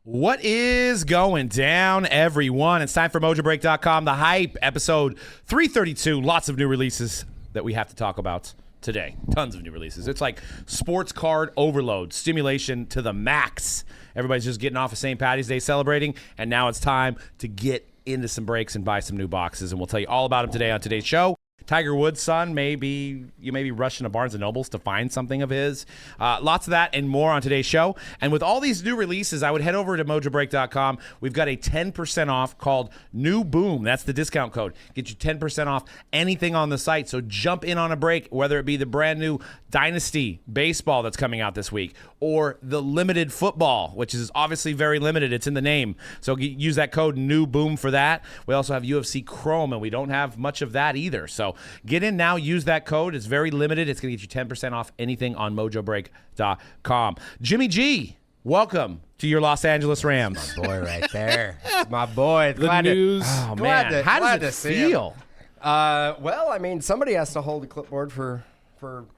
What is going down, everyone? It's time for Mojobreak.com, The Hype, episode 332. Lots of new releases that we have to talk about today. Tons of new releases. It's like sports card overload, stimulation to the max. Everybody's just getting off of St. Paddy's Day celebrating, and now it's time to get into some breaks and buy some new boxes, and we'll tell you all about them today on today's show. Tiger Woods' son, you may be rushing to Barnes & Nobles to find something of his. Lots of that and more on today's show. And with all these new releases, I would head over to Mojobreak.com. We've got a 10% off called New Boom. That's the discount code. Get you 10% off anything on the site. So jump in on a break, whether it be the brand new Dynasty baseball that's coming out this week or the limited football, which is obviously very limited. It's in the name. So use that code New Boom for that. We also have UFC Chrome, and we don't have much of that either. So get in now, use that code. It's very limited. It's going to get you 10% off anything on Mojobreak.com. Jimmy G, welcome to your Los Angeles Rams. That's my boy right there. That's my boy. The news. Oh, man. How does it feel? Well, I mean, somebody has to hold the clipboard for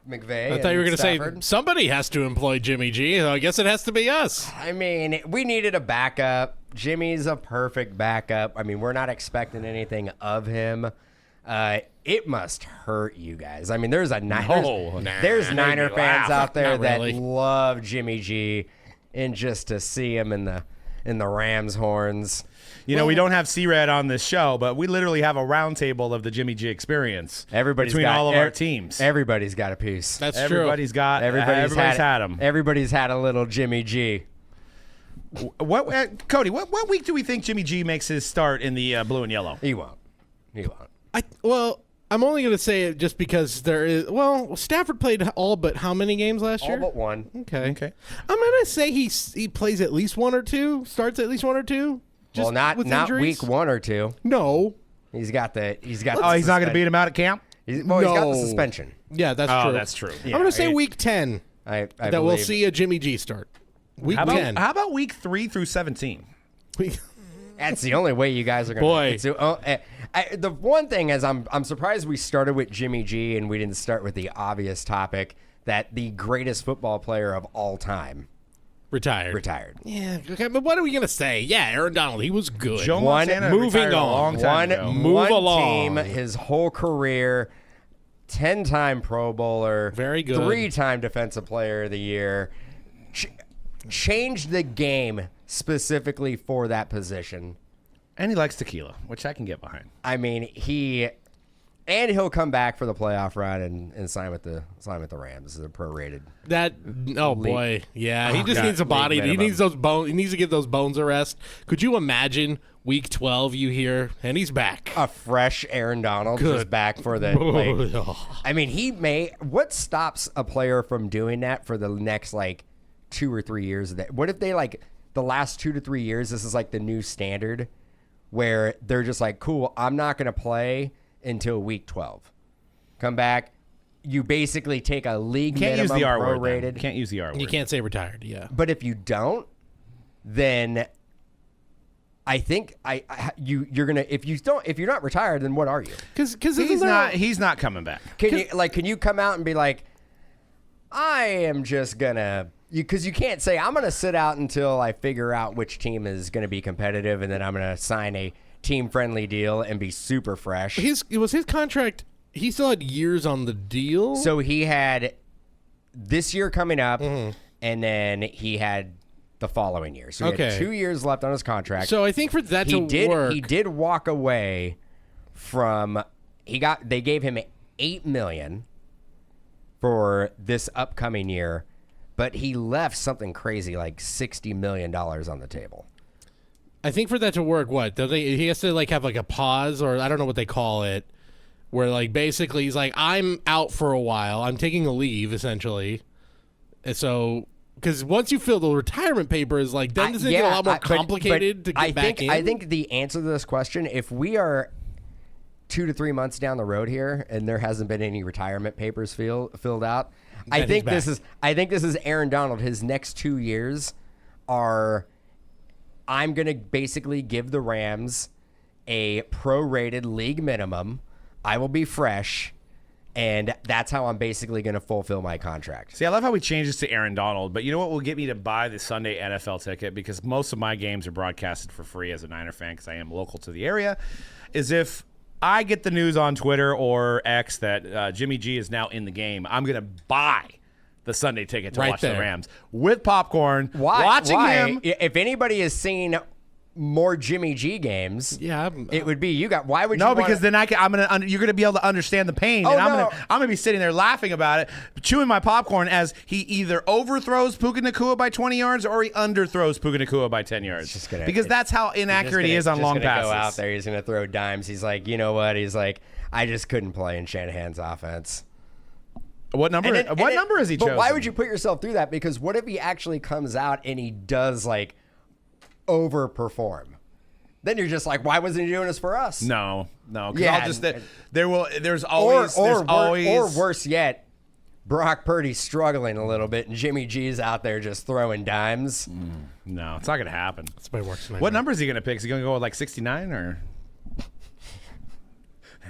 McVay. I thought you were going to say somebody has to employ Jimmy G. So I guess it has to be us. I mean, we needed a backup. Jimmy's a perfect backup. I mean, we're not expecting anything of him. It must hurt you guys. I mean, there's Niner fans out there that love Jimmy G, and just to see him in the Rams horns. You know, we don't have C-Red on this show, but we literally have a roundtable of the Jimmy G experience between all of our teams. Everybody's got a piece. That's true. Everybody's had him. Everybody's had a little Jimmy G. Cody, what week do we think Jimmy G makes his start in the blue and yellow? He won't. I'm only going to say it just because Stafford played all but how many games last year? All but one. Okay. I'm going to say he plays at least one or two, starts at least one or two. Well, not week 1 or 2. No. He's got the he's not going to beat him out at camp? He's got the suspension. Yeah, that's true. That's true. Yeah, I'm going to say week 10 we'll see a Jimmy G start. Week 10. How about week 3 through 17? That's the only way you guys are going to. The one thing is I'm surprised we started with Jimmy G and we didn't start with the obvious topic that the greatest football player of all time retired. Yeah. Okay, but what are we going to say? Yeah, Aaron Donald, he was good. Joe Montana moving on. Move along. Team, his whole career, 10-time Pro Bowler. Very good. 3-time Defensive Player of the Year. Changed the game specifically for that position. And he likes tequila, which I can get behind. I mean, he'll come back for the playoff run and sign with the Rams as a prorated. Boy, yeah, he just needs a body. He needs those bones. He needs to get those bones a rest. Could you imagine week 12? You hear, and he's back, a fresh Aaron Donald just back for the. I mean, what stops a player from doing that for the next 2 or 3 years of that? What if they the last 2 to 3 years? This is the new standard, where they're just cool. I'm not going to play until week 12. Come back. You basically take a league minimum prorated. Can't use the R word. You can't say retired. Yeah. But if you don't, then I think you're gonna. If you're not retired, then what are you? Because he's not coming back. Can you come out and be like, I am just gonna. Because you can't say, I'm going to sit out until I figure out which team is going to be competitive, and then I'm going to sign a team-friendly deal and be super fresh. His contract, he still had years on the deal? So he had this year coming up, and then he had the following year. So he had 2 years left on his contract. So I think for that to work... He did walk away from... They gave him $8 million for this upcoming year, but he left something crazy like $60 million on the table. I think for that to work, he has to have a pause, or I don't know what they call it, where basically he's I'm out for a while. I'm taking a leave, essentially. And so, because once you fill the retirement papers, then doesn't it get a lot more complicated to get back in? I think the answer to this question, if we are 2 to 3 months down the road here and there hasn't been any retirement papers filled out, I think this is Aaron Donald. His next 2 years are, I'm going to basically give the Rams a prorated league minimum. I will be fresh, And that's how I'm basically going to fulfill my contract. See, I love how we changed this to Aaron Donald, but you know what will get me to buy the Sunday NFL ticket, because most of my games are broadcasted for free as a Niner fan because I am local to the area, is if I get the news on Twitter or X that Jimmy G is now in the game, I'm going to buy the Sunday ticket to watch the Rams with popcorn, watching him. If anybody has seen more Jimmy G games, it would be you. Why would you? No, because then you're gonna be able to understand the pain, and I'm gonna be sitting there laughing about it, chewing my popcorn as he either overthrows Puka Nacua by 20 yards or he underthrows Puka Nacua by 10 yards. Because that's how inaccurate he is on long passes. Go out there, he's gonna throw dimes. He's like, you know what? He's like, I just couldn't play in Shanahan's offense. What number? What number is he chosen? But why would you put yourself through that? Because what if he actually comes out and he does like overperform? Then you're just like, why wasn't he doing this for us? No. Yeah, there's always or worse yet, Brock Purdy's struggling a little bit and Jimmy G's out there just throwing dimes. No, it's not gonna happen. That's my worst nightmare. What number is he gonna pick? Is he gonna go with like 69 or?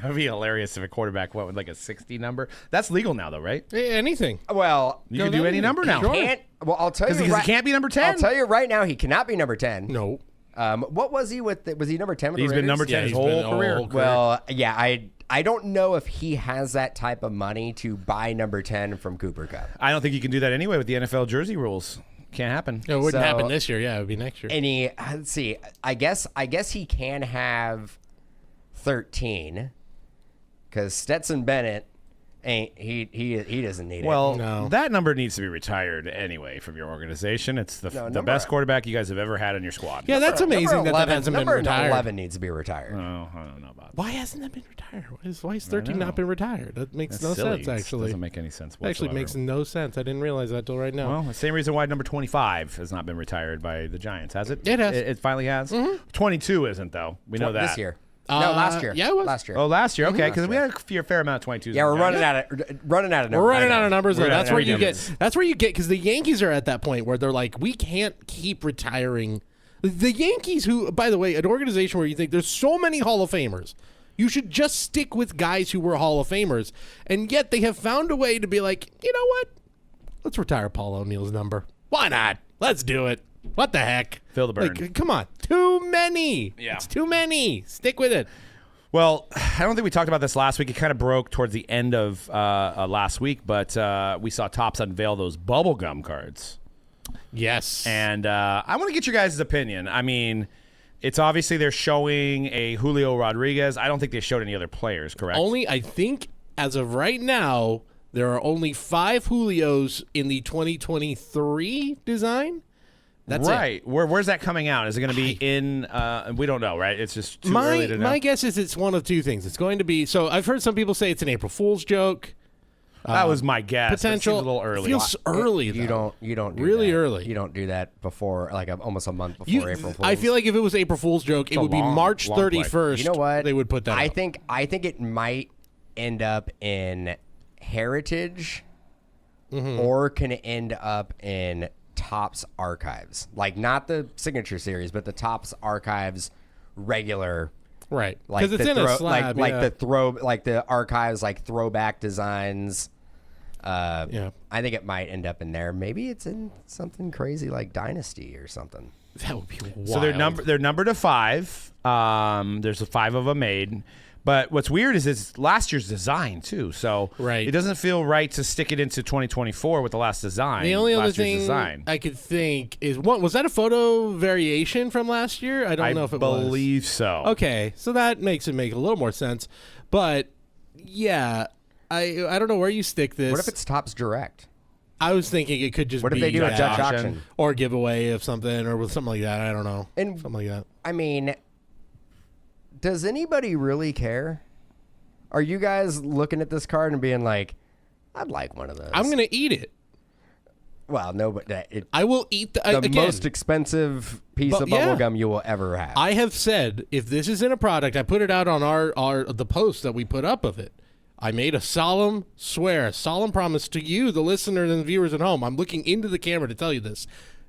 That would be hilarious if a quarterback went with like a 60 number. That's legal now, though, right? Anything. Well, you can do any number now. Well, I'll tell you. Because he can't be number 10. I'll tell you right now, he cannot be number 10. No. What was he with? Was he number 10 with the He's Raiders? been number 10 his whole career. Well, yeah, I don't know if he has that type of money to buy number 10 from Cooper Kupp. I don't think you can do that anyway with the NFL jersey rules. Can't happen. No, it wouldn't happen this year. Yeah, it would be next year. And let's see. I guess he can have 13. Because Stetson Bennett he doesn't need it. Well, that number needs to be retired anyway from your organization. It's the best quarterback you guys have ever had on your squad. Yeah, that's amazing that hasn't been retired. Number 11 needs to be retired. Oh, I don't know about that. Why hasn't that been retired? Why has 13 not been retired? That makes no sense, actually. It doesn't make any sense whatsoever. Actually makes no sense. I didn't realize that till right now. Well, the same reason why number 25 has not been retired by the Giants, has it? It has. It finally has? 22 isn't, though. We know that. This year. No, last year. Yeah, it was. Last year. Oh, last year. Okay, because we had a fair amount of 22s. Yeah, we're running out of numbers. We're running out of numbers. That's where you get. That's where you get, because the Yankees are at that point where they're like, we can't keep retiring. The Yankees, who, by the way, an organization where you think there's so many Hall of Famers, you should just stick with guys who were Hall of Famers, and yet they have found a way to be like, you know what? Let's retire Paul O'Neill's number. Why not? Let's do it. What the heck? Feel the burn. Like, come on. Too many. Yeah. It's too many. Stick with it. Well, I don't think we talked about this last week. It kind of broke towards the end of last week, but we saw Topps unveil those bubblegum cards. Yes. And I want to get your guys' opinion. I mean, it's obviously they're showing a Julio Rodriguez. I don't think they showed any other players, correct? I think, as of right now, there are only 5 Julios in the 2023 design. That's right. it. Where's that coming out? Is it going to be in? We don't know, right? It's just too early to know. My guess is it's one of two things. It's going to be. So I've heard some people say it's an April Fool's joke. That was my guess. Potential. It seems a little early. Feels early. You don't do really that. early. You don't do that before, like almost a month before April Fool's. I feel like if it was April Fool's joke, it would be March 31st. You know what? They would put that. I think it might end up in Heritage, or can it end up in Topps Archives, like not the Signature Series, but the Topps Archives regular, right? Like because it's in a slab, like the Archives, like throwback designs. Yeah, I think it might end up in there. Maybe it's in something crazy like Dynasty or something. That would be wild. So they're numbered to 5. There's 5 of them made. But what's weird is it's last year's design, too. So it doesn't feel right to stick it into 2024 with the last design. The only other thing I could think is, was that a photo variation from last year? I don't know if it was. I believe so. Okay, so that makes it make a little more sense. But, yeah, I don't know where you stick this. What if it's Topps Direct? I was thinking it could just be... What if they do a Dutch auction? Or giveaway of something, or with something like that. I don't know. Something like that. I mean... Does anybody really care? Are you guys looking at this card and being like, I'd like one of those? I'm going to eat it. Well, no, but I will eat the most expensive piece of bubble gum you will ever have. I have said, if this isn't a product, I put it out on the post that we put up of it. I made a solemn promise to you, the listeners and the viewers at home. I'm looking into the camera to tell you this.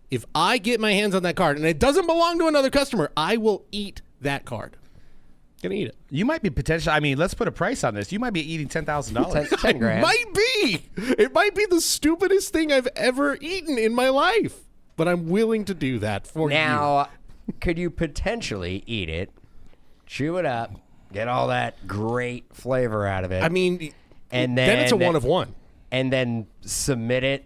If I get my hands on that card and it doesn't belong to another customer, I will eat that card. Gonna eat it. You might be potentially. I mean, let's put a price on this. You might be eating $10,000. 10 grand. Might be. It might be the stupidest thing I've ever eaten in my life, but I'm willing to do that for you. Now, could you potentially eat it, chew it up, get all that great flavor out of it? I mean, and then it's a one of one. And then submit it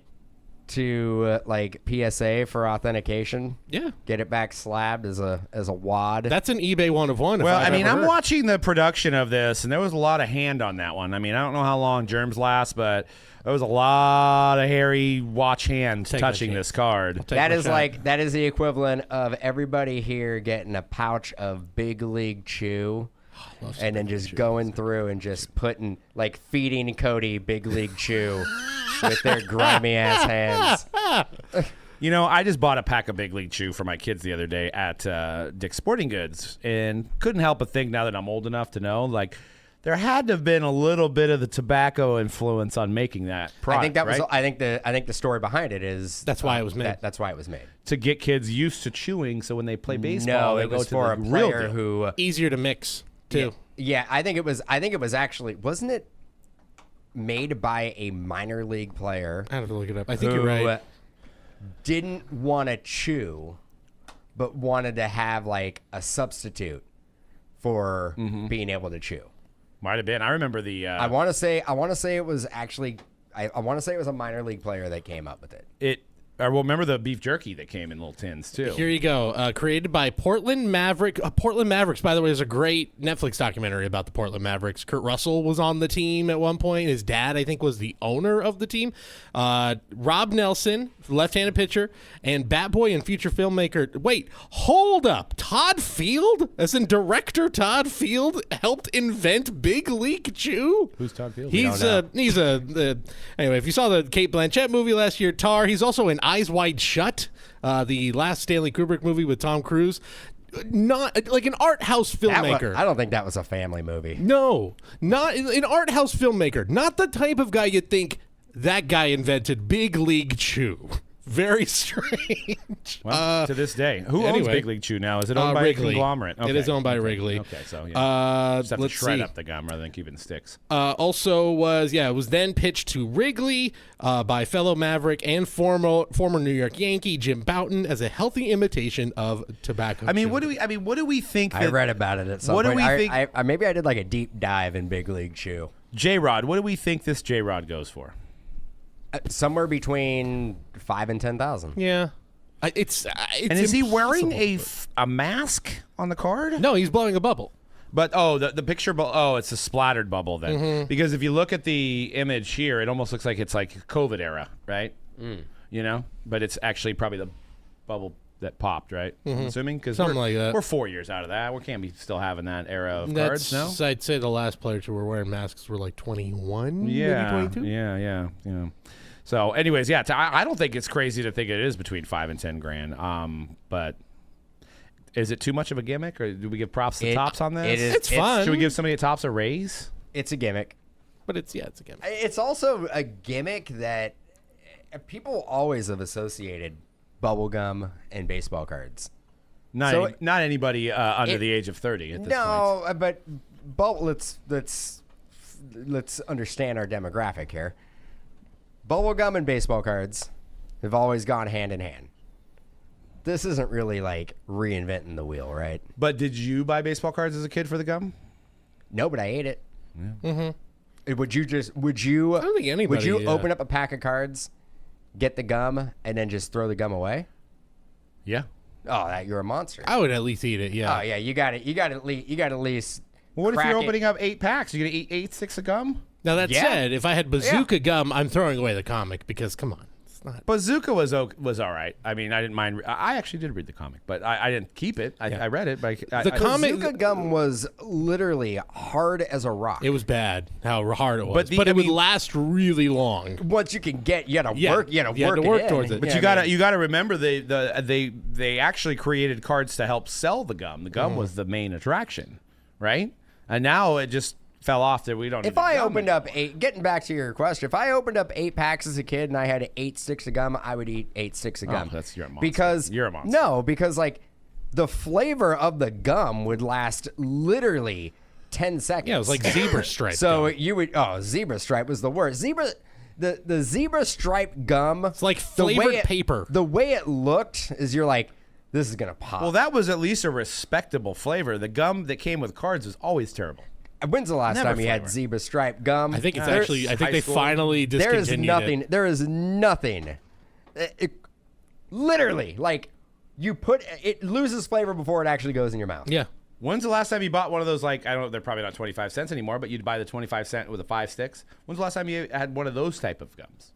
to like PSA for authentication. Yeah. Get it back slabbed as a wad. That's an eBay one of one. Well, I mean, I'm watching the production of this, and there was a lot of hand on that one. I mean, I don't know how long germs last, but there was a lot of hairy watch hands touching this card. That is the equivalent of everybody here getting a pouch of Big League Chew. And then just going through and just feeding Cody Big League Chew with their grimy ass hands. You know, I just bought a pack of Big League Chew for my kids the other day at Dick's Sporting Goods, and couldn't help but think, now that I'm old enough to know, like, there had to have been a little bit of the tobacco influence on making that product. I think that right? was. I think the story behind it is that's why it was made. That's why it was made, to get kids used to chewing, so when they play baseball, No, they it go was to for the a real player deal. who Easier to mix too. Yeah, I think it was actually, wasn't it made by a minor league player? I have to look it up. I think who you're right. didn't want to chew, but wanted to have like a substitute for being able to chew. Might have been. I remember the. I want to say it was actually. I want to say it was a minor league player that came up with it. I will remember the beef jerky that came in little tins too. Here you go. Created by Portland Mavericks. Portland Mavericks, by the way, is a great Netflix documentary about the Portland Mavericks. Kurt Russell was on the team at one point. His dad, I think, was the owner of the team. Rob Nelson, left-handed pitcher, and Bat Boy and future filmmaker. Wait, hold up. Todd Field, as in director Todd Field, helped invent Big League Chew. Who's Todd Field? He's anyway. If you saw the Kate Blanchett movie last year, Tar. He's also in Eyes Wide Shut, the last Stanley Kubrick movie with Tom Cruise. Not like an art house filmmaker. I don't think that was a family movie. No, not an art house filmmaker. Not the type of guy you'd think that guy invented Big League Chew. Very strange. Well, to this day, who owns anyway. Big League Chew now? Is it owned by Wrigley. a conglomerate? It is owned by Wrigley. Okay, so yeah. Just have to Let's shred see. up the gum rather than keeping sticks. Also it was then pitched to Wrigley by fellow Maverick and former New York Yankee Jim Bouton as a healthy imitation of tobacco. I mean, chew. what do we think? I That, read about it at some What do point. we think- I maybe I did like a deep dive in Big League Chew. J-Rod, what do we think this J-Rod goes for? Somewhere between 5,000 and 10,000. Yeah. It's And is he wearing impossible, a mask on the card? No, he's blowing a bubble. But the picture, it's a splattered bubble then. Because if you look at the image here, it almost looks like it's like COVID era, right? You know, but it's actually probably the bubble that popped, right? I'm assuming because Something like that. We're 4 years out of that. We can't be still having that era of cards, no? I'd say the last players who were wearing masks were like 21, Yeah, maybe 22. yeah. So, anyways, yeah, I don't think it's crazy to think it is between 5 and 10 grand. But is it too much of a gimmick, or do we give props to Topps on this? It's fun. Should we give somebody at Topps a raise? It's a gimmick. But it's a gimmick. It's also a gimmick that people always have associated bubblegum and baseball cards. Not anybody under the age of 30 at this point. No, but let's understand our demographic here. Bubblegum and baseball cards have always gone hand in hand. This isn't really like reinventing the wheel, right? But did you buy baseball cards as a kid for the gum? No, but I ate it. Mm-hmm. Would you I don't think anybody. would you open up a pack of cards, get the gum, and then just throw the gum away? Yeah. Oh, you're a monster. I would at least eat it. Yeah. Oh yeah, you got at least. Well, what if crack you're it. opening up 8 packs? You're going to eat 8 sticks of gum? Now that Yeah. said, if I had bazooka gum, I'm throwing away the comic because come on, it's not. Bazooka was all right. I mean, I didn't mind. I actually did read the comic, but I didn't keep it. I read it. But The comic- Bazooka gum was literally hard as a rock. It was bad how hard it was, But but, I it would mean- last really long. Once you can get, you got to Yeah. work. You got You had to to work work towards it. But Yeah, you gotta remember they actually created cards to help sell the gum. The gum was the main attraction, right? And now it just fell off that we don't. If need the I gum opened anymore. up getting back to your question, if I opened up 8 packs as a kid and I had 8 sticks of gum, I would eat 8 sticks of gum. You're a monster. Because You're a monster. No, because like the flavor of the gum would last literally 10 seconds. Yeah, it was like zebra stripe. So gum. you would zebra stripe was the worst. The zebra stripe gum. It's like flavored paper. The way it looked is you're like, this is gonna pop. Well, that was at least a respectable flavor. The gum that came with cards was always terrible. When's the last Never time you had flavor. zebra stripe gum? I think it's actually. I think high they school. finally there is discontinued nothing. it. There is nothing. Literally, like you put it loses flavor before it actually goes in your mouth. Yeah. When's the last time you bought one of those, like, I don't know, they're probably not 25 cents anymore, but you'd buy the 25 cent with the 5 sticks? When's the last time you had one of those type of gums?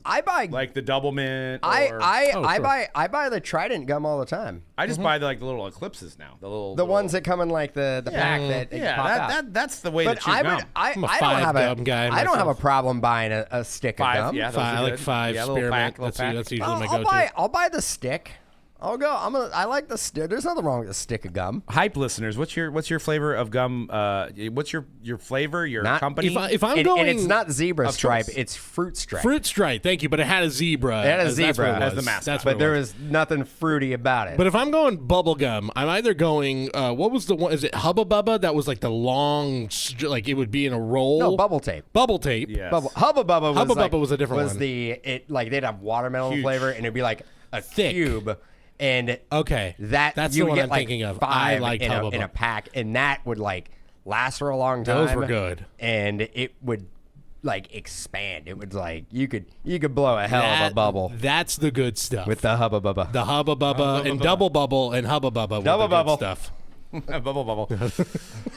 I buy Like the double mint or... I sure. buy the Trident gum all the time. I just buy the little Eclipses now. The ones that come in like the pack that you pop out. that's the way But to chew I gum. would I I'm a don't five have gum guy I don't have a myself. problem buying a stick of 5, gum. yeah, those I are like good. 5 Yeah, little spearmint. pack, little pack. That's usually my I'll go-to. buy the stick. I like the stick. There's nothing wrong with a stick of gum. Hype listeners, what's your flavor of gum? What's your flavor, your Not- company? If I'm going, And it's not zebra Of stripe, choice. it's fruit stripe. fruit stripe. Thank you, but it had a zebra. It had a That's zebra what it as the was. mascot. That's what but it there was. is nothing fruity about it. But if I'm going bubble gum, I'm either going. What was the one? Is it Hubba Bubba? That was like the long, like it would be in a roll. no, bubble tape. Bubble tape. Yes. Hubba Bubba was Hubba like, Bubba was a different was one. They'd have watermelon Huge. flavor and it'd be like a Thick. cube. And Okay, that's the you one get I'm like thinking of. 5 I liked in Hubba a Bubba. pack, and that would like last for a long time. Those were good. and it would like expand. It was like you could blow a hell of a bubble That's the good stuff. with the Hubba Bubba. the Hubba Bubba and Double Bubble and Hubba Bubba. were Double the good Bubble. stuff. Bubble.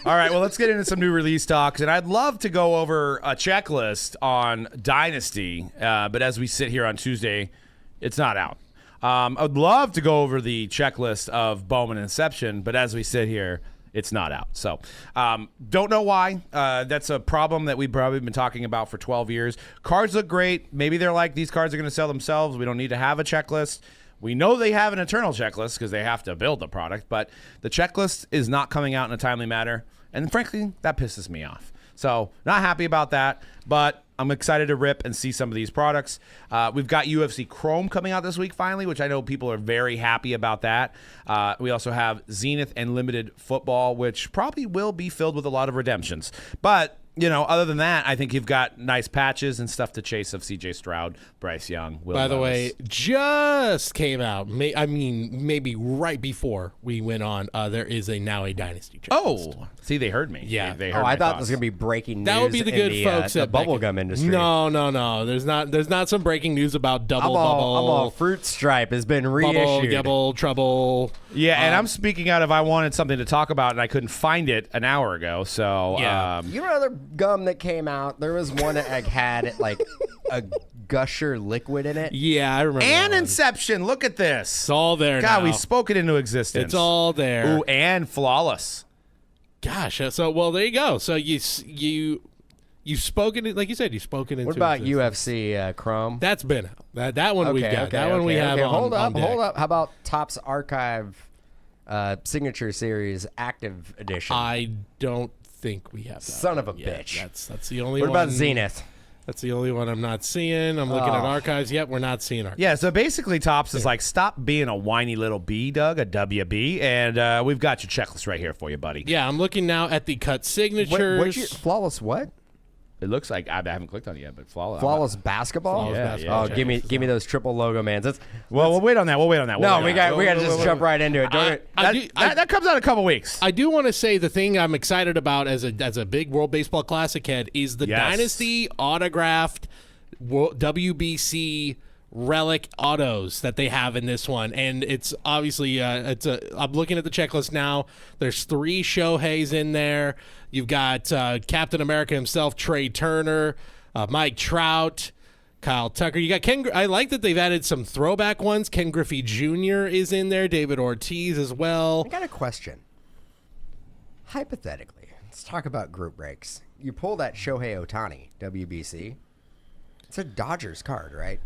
All right, well, let's get into some new release talks, and I'd love to go over a checklist on Dynasty, but as we sit here on Tuesday, it's not out. I'd love to go over the checklist of Bowman Inception, but as we sit here, it's not out. So, don't know why. That's a problem that we've probably been talking about for 12 years. Cards look great. Maybe they're like, these cards are going to sell themselves. We don't need to have a checklist. We know they have an internal checklist because they have to build the product, but the checklist is not coming out in a timely manner. And frankly, that pisses me off. So not happy about that, but I'm excited to rip and see some of these products. We've got UFC Chrome coming out this week finally, which I know people are very happy about that. We also have Zenith and Limited Football, which probably will be filled with a lot of redemptions. But other than that, I think you've got nice patches and stuff to chase of CJ Stroud, Bryce Young, Will By the Levis. way, just came out. Maybe right before we went on. There is now a Dynasty checklist. Oh, see, they heard me. Yeah. They heard I my thought thoughts. this was gonna be breaking news. That would be the good in folks the at bubblegum industry. No. There's not some breaking news about I'm double all bubble, fruit stripe has been bubble, reissued. double, trouble. Yeah, and I'm speaking out if I wanted something to talk about, and I couldn't find it an hour ago. So, Yeah. You know other gum that came out? There was one that like, had like a gusher liquid in it. Yeah, I remember. and that one. Inception. Look at this. It's all there God, now. we spoke it into existence. It's all there. Ooh, and Flawless. Gosh, so well, there you go. So you've spoken it, like you said, you've spoken into. What about existence. UFC Chrome? That's been out. That one we've got. That one we have on. Hold on up, deck. hold up. How about Topps Archive Signature Series Active Edition? I don't think we have that. Son of a yet. bitch. That's the only What one. about Zenith? That's the only one I'm not seeing. I'm looking at archives. Yep, we're not seeing archives. Yeah, so basically Topps is like, stop being a whiny little bee, Doug, a WB, and we've got your checklist right here for you, buddy. Yeah, I'm looking now at the cut signatures. Flawless what? It looks like, I haven't clicked on it yet, but Flawless. Flawless basketball? Flawless Yeah, basketball yeah. Oh, give me those triple logo mans. That's Well, we'll wait on that. We'll wait on that. no, we got to just jump right into it. That comes out in a couple weeks. I do want to say the thing I'm excited about as a big World Baseball Classic head is the Yes. Dynasty autographed WBC relic autos that they have in this one, and it's obviously I'm looking at the checklist now. There's 3 Shoheis in there. You've got Captain America himself, Trey Turner, Mike Trout, Kyle Tucker. You got Ken. I like that they've added some throwback ones. Ken Griffey Jr. is in there. David Ortiz as well. I got a question. Hypothetically, let's talk about group breaks. You pull that Shohei Ohtani WBC. It's a Dodgers card, right?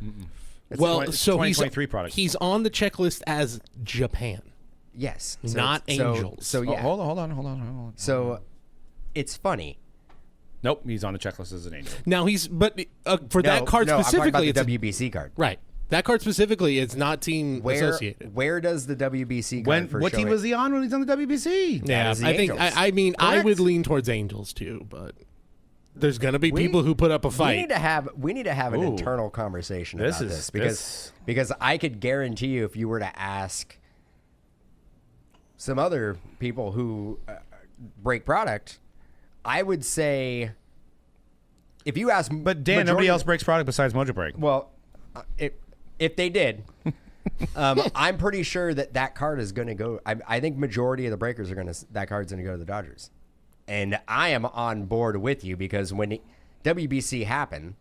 Well, it's so 2023 product. he's on the checklist as Japan. Yes. Not Angels. So yeah. Hold on. So it's funny. Nope, he's on the checklist as an angel. Now for that card I'm talking specifically, about it's the WBC card. right. That card specifically is not team associated. Where does the WBC card What team was he on when he's on the WBC? Yeah, is the I think. Angels. I mean, I Correct. would lean towards Angels too, but there's gonna be people who put up a fight. We need to have an Ooh. internal conversation This about is- this because I could guarantee you if you were to ask some other people who break product, I would say if you ask, But Dan, nobody else breaks product besides Mojobreak. Well, if they did, I'm pretty sure that card is going to go. I think majority of the breakers are going to. That card's going to go to the Dodgers, and I am on board with you because when WBC happened,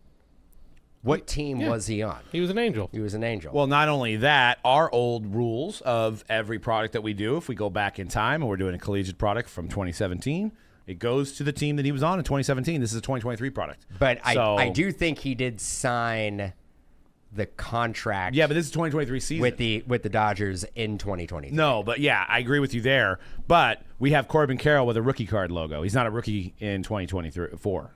what team was he on? He was an Angel. He was an Angel. Well, not only that, our old rules of every product that we do, if we go back in time and we're doing a collegiate product from 2017, it goes to the team that he was on in 2017. This is a 2023 product. but So- I do think he did sign the contract. Yeah, but this is 2023 season. with the Dodgers in 2020. No, but yeah, I agree with you there. But we have Corbin Carroll with a rookie card logo. He's not a rookie in 2024,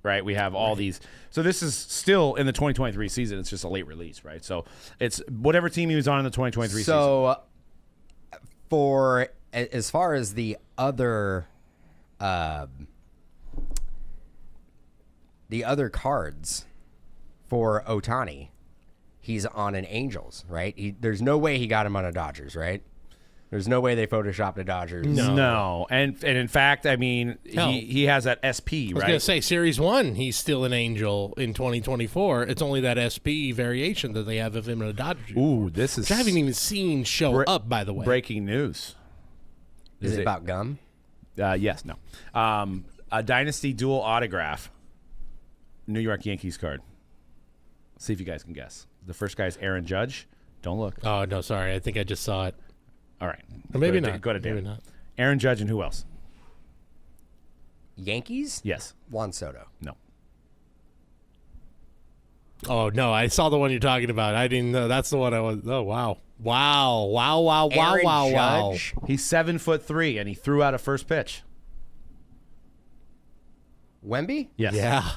right? We have all these. So this is still in the 2023 season. It's just a late release, right? So it's whatever team he was on in the 2023 season. So, for as far as the other cards for Ohtani, he's on an Angels, right? There's no way he got him on a Dodgers, right? There's no way they photoshopped a Dodgers. No. And in fact, I mean, Hell. he has that SP, I was right? gonna say Series 1, he's still an Angel in 2024. It's only that SP variation that they have of him in a Dodger. Ooh, this is Which I haven't even seen show up, by the way. breaking news. Is it about gum? Yes, no. A Dynasty dual autograph, New York Yankees card. See if you guys can guess. The first guy is Aaron Judge. Don't look. Oh no, sorry. I think I just saw it. All right. Or maybe Go to not. Go to Dan. Maybe not. Aaron Judge and who else? Yankees? Yes. Juan Soto. No. Oh no, I saw the one you're talking about. I didn't know. That's the one I was. Oh wow, wow. Aaron Judge? He's 7'3" and he threw out a first pitch. Wemby? Yes. Yeah.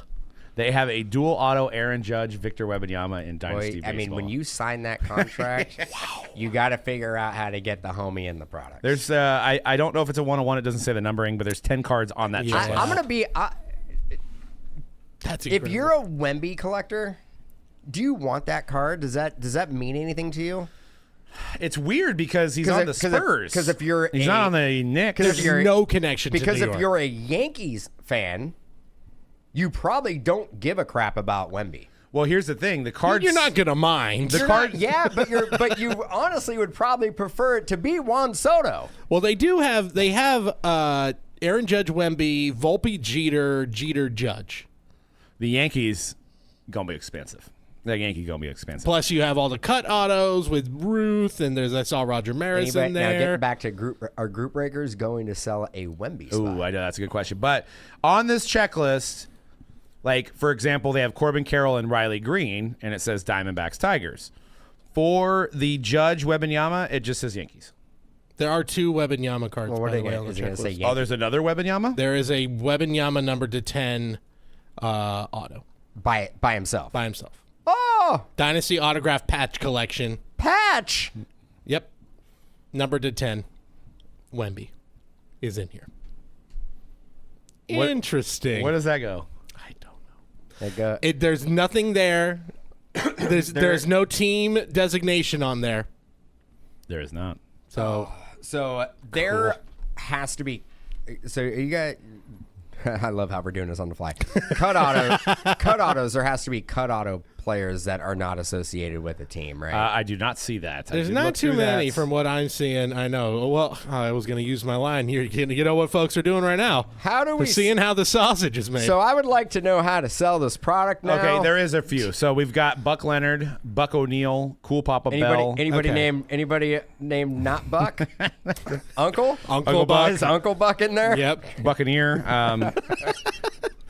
They have a dual auto Aaron Judge, Victor Wembanyama in Dynasty Boy, I mean, Baseball. when you sign that contract, you got to figure out how to get the homie in the product. There's I don't know if it's a 1-on-1. It doesn't say the numbering, but there's 10 cards on that Yeah. checklist. I'm going to be... That's if incredible. you're a Wemby collector, do you want that card? Does that mean anything to you? It's weird because he's on the Spurs. Because if you're he's not on the Knicks. There's you're- no connection to because New if York. you're a Yankees fan, you probably don't give a crap about Wemby. Well, here's the thing: the cards. You're not gonna mind. You're not- yeah, but you honestly would probably prefer it to be Juan Soto. Well, they have Aaron Judge, Wemby, Volpe, Jeter, Judge. The Yankees gonna be expensive. The Yankees gonna be expensive. Plus, you have all the cut autos with Ruth, and I saw Roger Maris in Now there. getting back to our group breakers going to sell a Wemby spot. Ooh, I know that's a good question. But on this checklist, like for example, they have Corbin Carroll and Riley Green, and it says Diamondbacks Tigers. For the Judge Wembanyama, it just says Yankees. There are two Wembanyama cards. Well, what by are the they way, going on the to say? checklist. Oh, there's another Wembanyama? There is a Wembanyama numbered to 10 auto By himself. by himself. Oh, Dynasty autograph patch collection. patch. Yep. Numbered to 10. Wemby is in here. What- Interesting. Where does that go? I don't know. There's nothing there. There's no team designation on there. There is not. So So there has to be. So you got. I love how we're doing this on the fly. Cut autos. There has to be cut auto players that are not associated with a team, right? I do not see that. I there's did not look too through many that. from what I'm seeing. I know. Well, I was going to use my line here. You know what folks are doing right now? How do They're we seeing how the sausage is made. So I would like to know how to sell this product now. Okay, there is a few. So we've got Buck Leonard, Buck O'Neal, Cool Papa Bell. Anybody Okay. named not Buck? Uncle? Uncle Buck. Is Uncle Buck in there? Yep. Buccaneer.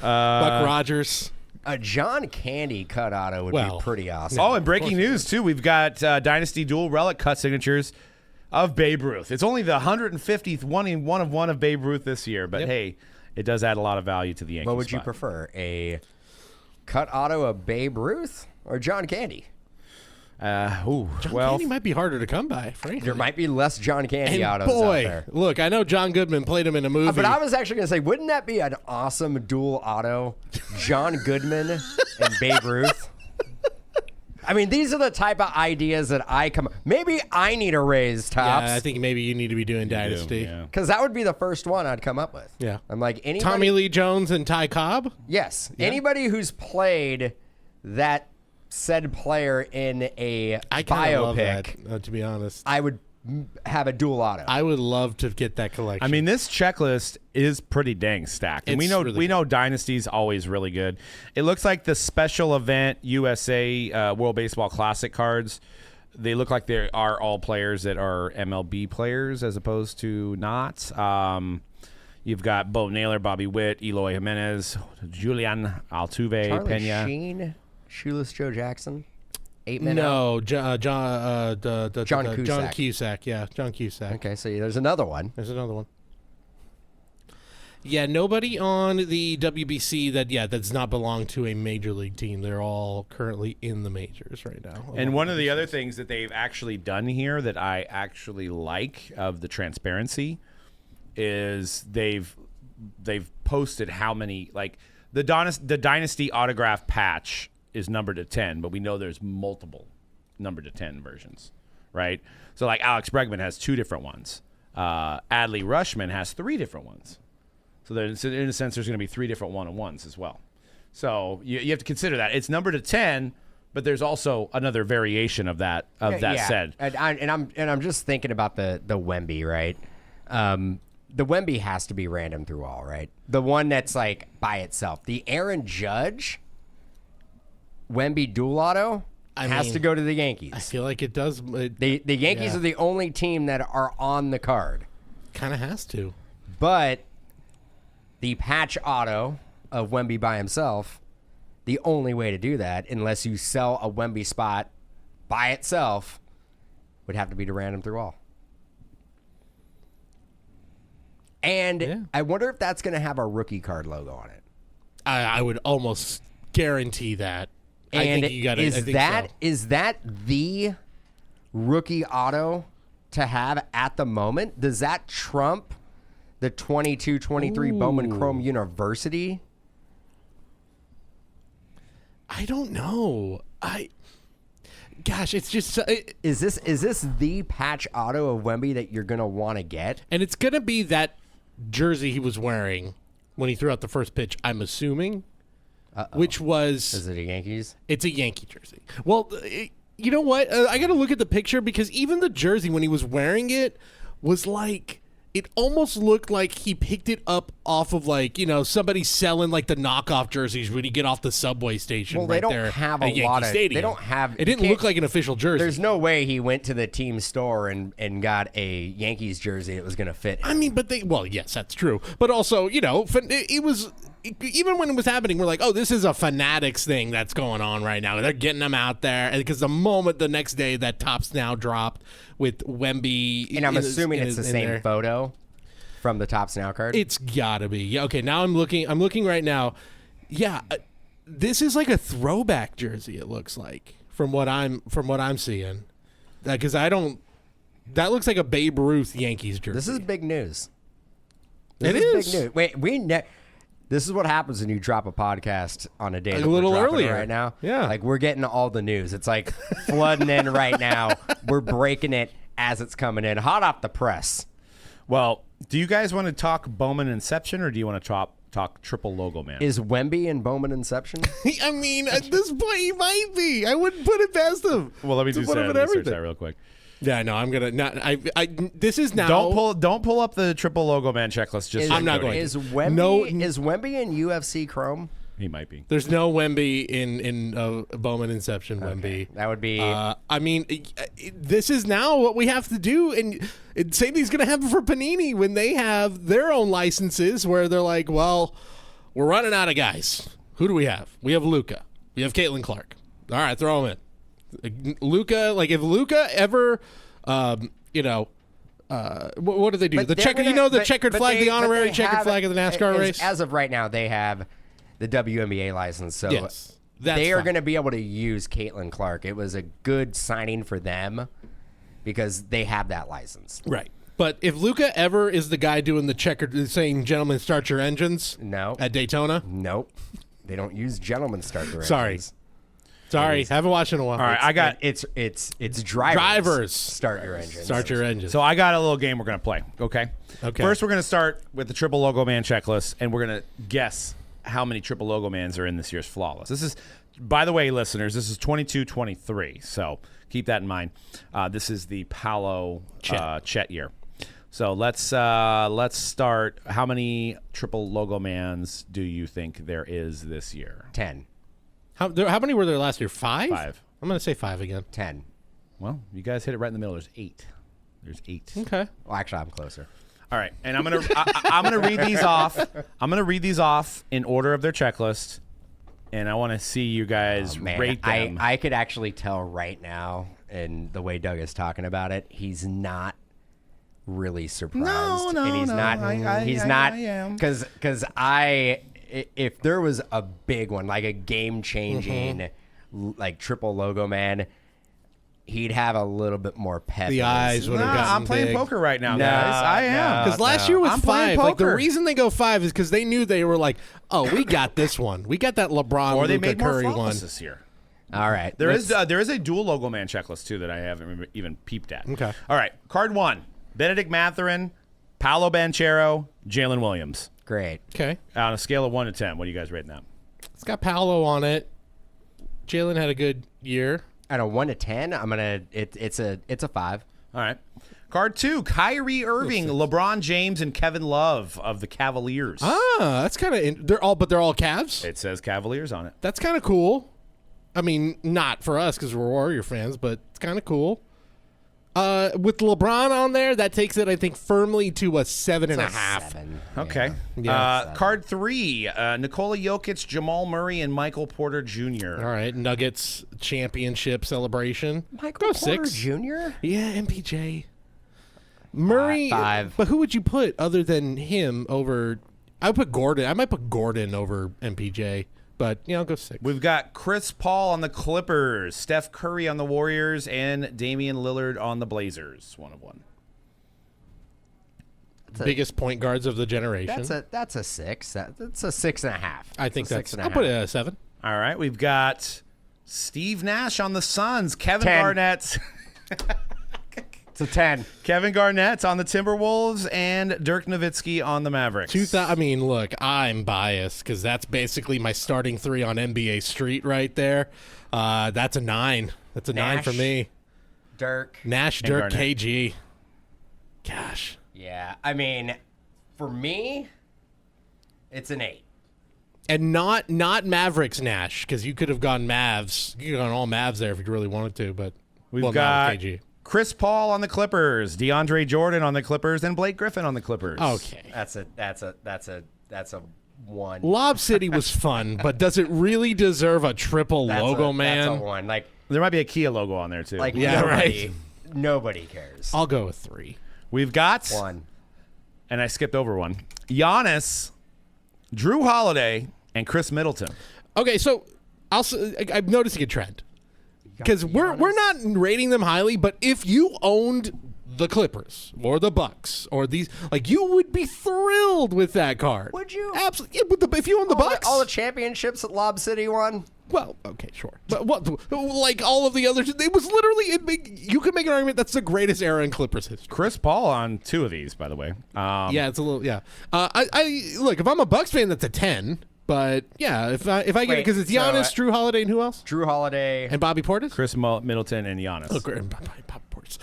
Buck Rogers. A John Candy cut auto would be pretty awesome. Oh, and breaking news, too. We've got Dynasty Dual Relic cut signatures of Babe Ruth. It's only the 150th one of Babe Ruth this year, but hey, it does add a lot of value to the Yankees. What would you spot. prefer? A cut auto of Babe Ruth or John Candy? Candy might be harder to come by, frankly. There might be less John Candy And autos out boy, there. look, I know John Goodman played him in a movie. But I was actually going to say, wouldn't that be an awesome dual auto? John Goodman and Babe Ruth. I mean, these are the type of ideas that maybe I need a raise, Topps. Yeah, I think maybe you need to be doing Dynasty. Because that would be the first one I'd come up with. Yeah. I'm like, anybody. Tommy Lee Jones and Ty Cobb? Yes. Yeah. Anybody who's played that said player in a I kind of love biopic, that, to be honest. I would have a dual auto. I would love to get that collection. I mean, this checklist is pretty dang stacked. And we know Dynasty's always really good. It looks like the special event USA World Baseball Classic cards, they look like they are all players that are MLB players as opposed to not. You've got Bo Naylor, Bobby Witt, Eloy Jimenez, Julian Altuve, Charlie Pena. Sheen, Shoeless Joe Jackson. 8 men No, John Cusack. John Cusack. Yeah, John Cusack. Okay, so there's another one. There's another one. Yeah, nobody on the WBC that does not belong to a major league team. They're all currently in the majors right now. And one of the other things that they've actually done here that I actually like of the transparency is they've posted how many, like the Dynasty autograph patch is numbered to 10, but we know there's multiple numbered to 10 versions, right? So like Alex Bregman has 2 different ones. Adley Rutschman has 3 different ones. So in a sense, there's going to be 3 different one-on-ones as well. So you have to consider that. It's numbered to 10, but there's also another variation of that said. And I'm just thinking about the Wemby, right? The Wemby has to be random through all, right? The one that's like by itself. The Aaron Judge Wemby dual auto has to go to the Yankees. I feel like it does. The Yankees are the only team that are on the card. Kind of has to. But the patch auto of Wemby by himself, the only way to do that, unless you sell a Wemby spot by itself, would have to be to random through all. And I wonder if that's going to have a rookie card logo on it. I would almost guarantee that. And I think you got to. Is that the rookie auto to have at the moment? Does that trump the 22-23 Bowman Chrome University? I don't know. Gosh, it's just. Is this the patch auto of Wemby that you're gonna want to get? And it's gonna be that jersey he was wearing when he threw out the first pitch. I'm assuming. Which was... Is it a Yankees? It's a Yankee jersey. Well, you know what? I got to look at the picture because even the jersey, when he was wearing it, was like... It almost looked like he picked it up off of somebody selling like the knockoff jerseys when you get off the subway station. Well, they don't have a lot of. They don't have. It didn't look like an official jersey. There's no way he went to the team store and got a Yankees jersey that was going to fit. I mean, but yes, that's true. But also, it was. Even when it was happening, we're like, oh, this is a Fanatics thing that's going on right now. They're getting them out there. Because the next day that Topps Now dropped with Wemby. And I'm assuming it's the same photo from the Topps Now card. It's got to be. Yeah, okay, now I'm looking right now. Yeah, this is like a throwback jersey, it looks like, from what I'm seeing. Because that looks like a Babe Ruth Yankees jersey. This is big news. It is big news. Wait, this is what happens when you drop a podcast on a day a little earlier right now. Yeah. Like we're getting all the news. It's like flooding in right now. We're breaking it as it's coming in. Hot off the press. Well, do you guys want to talk Bowman Inception or do you want to talk triple logo man? Is Wemby in Bowman Inception? I mean, at this point, he might be. I wouldn't put it past him. Well, let me do search that real quick. Yeah, no, I'm gonna not. This is now. Don't pull up the triple logo man checklist. I'm not going. Is Wemby in UFC Chrome? He might be. There's no Wemby in Bowman Inception. Okay. Wemby. That would be. I mean, this is now what we have to do, and same thing's gonna happen for Panini when they have their own licenses where they're like, well, we're running out of guys. Who do we have? We have Luka. We have Caitlin Clark. All right, throw him in. Luka, like if Luka ever, what do they do? The checker, the checkered flag, the honorary checkered flag of the NASCAR race. As of right now, they have the WNBA license. So yes. they are fine. going to be able to use Caitlin Clark. It was a good signing for them because they have that license. Right. But if Luka ever is the guy doing the checker, saying, gentlemen, start your engines No. at Daytona. Nope. They don't use gentlemen start their Sorry. engines. Sorry, haven't watched in a while. All right, I got It's drivers. Start your engines. Start your engines. So I got a little game we're going to play, okay? Okay. First, we're going to start with the triple logo man checklist, and we're going to guess how many triple logo mans are in this year's Flawless. This is, by the way, listeners, this is 22-23, so keep that in mind. This is the Paolo Chet year. So let's start. How many triple logo mans do you think there is this year? 10. How many were there last year? 5? 5. I'm going to say 5 again. 10. Well, you guys hit it right in the middle. There's 8. There's 8. Okay. Well, actually, I'm closer. All right, and I'm gonna read these off. I'm gonna read these off in order of their checklist, and I want to see you guys rate them. I could actually tell right now, and the way Doug is talking about it, he's not really surprised. No, and he's no, not. I am. Because if there was a big one, like a game changing, like triple logo man, he'd have a little bit more pep. The eyes would have gotten I'm playing big. poker right now, No, guys. I am. Because last year was I'm playing 5. Like the poker. reason they go 5 is because they knew they were like, oh, we got this one. We got that LeBron Or they Luka made more Curry one. Flawless this year. All right. There is a dual logo man checklist too that I haven't even peeped at. Okay. All right. Card 1: Benedict Mathurin, Paolo Banchero, Jalen Williams. Great. Okay. On a scale of 1 to 10, what are you guys rating that? It's got Paolo on it. Jalen had a good year. At a 1 to 10, I'm gonna. It's a 5. All right. Card 2: Kyrie Irving, LeBron James, and Kevin Love of the Cavaliers. Ah, that's kind of. They're all Cavs. It says Cavaliers on it. That's kind of cool. I mean, not for us because we're Warrior fans, but it's kind of cool. With LeBron on there, that takes it, I think, firmly to a 7.5. 7. Okay. Yeah. Card 3: Nikola Jokic, Jamal Murray, and Michael Porter Jr. All right, Nuggets championship celebration. Michael Go Porter 6. Jr. Yeah, MPJ. Murray. 5. But who would you put other than him over? I would put Gordon. I might put Gordon over MPJ. But, I'll go 6. We've got Chris Paul on the Clippers, Steph Curry on the Warriors, and Damian Lillard on the Blazers. 1 of 1. Biggest point guards of the generation. That's a 6. That's a 6.5. I think That's that's. a I'll put it at a 7. All right, we've got Steve Nash on the Suns, Kevin 10. Garnett's It's a 10. Kevin Garnett's on the Timberwolves, and Dirk Nowitzki on the Mavericks. I mean, look, I'm biased because that's basically my starting 3 on NBA Street right there. That's a 9. That's a 9 for Nash. me. Dirk. Nash, And Dirk, Garnett. KG. Gosh. Yeah. I mean, for me, it's an 8. And not Mavericks Nash, because you could have gone Mavs. You could have gone all Mavs there if you really wanted to, but We've not got with KG. Chris Paul on the Clippers, DeAndre Jordan on the Clippers, and Blake Griffin on the Clippers. Okay. That's a 1. Lob City was fun, but does it really deserve a triple logo, man? That's a 1. Like There might be a Kia logo on there, too. Yeah, nobody cares. I'll go with 3. We've got 1. and I skipped over one. Giannis, Drew Holiday, and Chris Middleton. Okay, so I'm noticing a trend. Because we're not rating them highly, but if you owned the Clippers or the Bucks or these, like, you would be thrilled with that card. Would you? Absolutely. Yeah, if you owned the Bucks, all the championships that Lob City won. well, okay, sure, but what, like all of the others, it was literally. You could make an argument that's the greatest era in Clippers history. Chris Paul on 2 of these, by the way. Yeah, it's a little. Yeah, I look. If I'm a Bucks fan, that's a 10. But yeah, if I get it, because it's Giannis, Drew Holiday, and who else? Drew Holiday And Bobby Portis. Chris Middleton and Giannis. Oh, great. And Bobby Portis.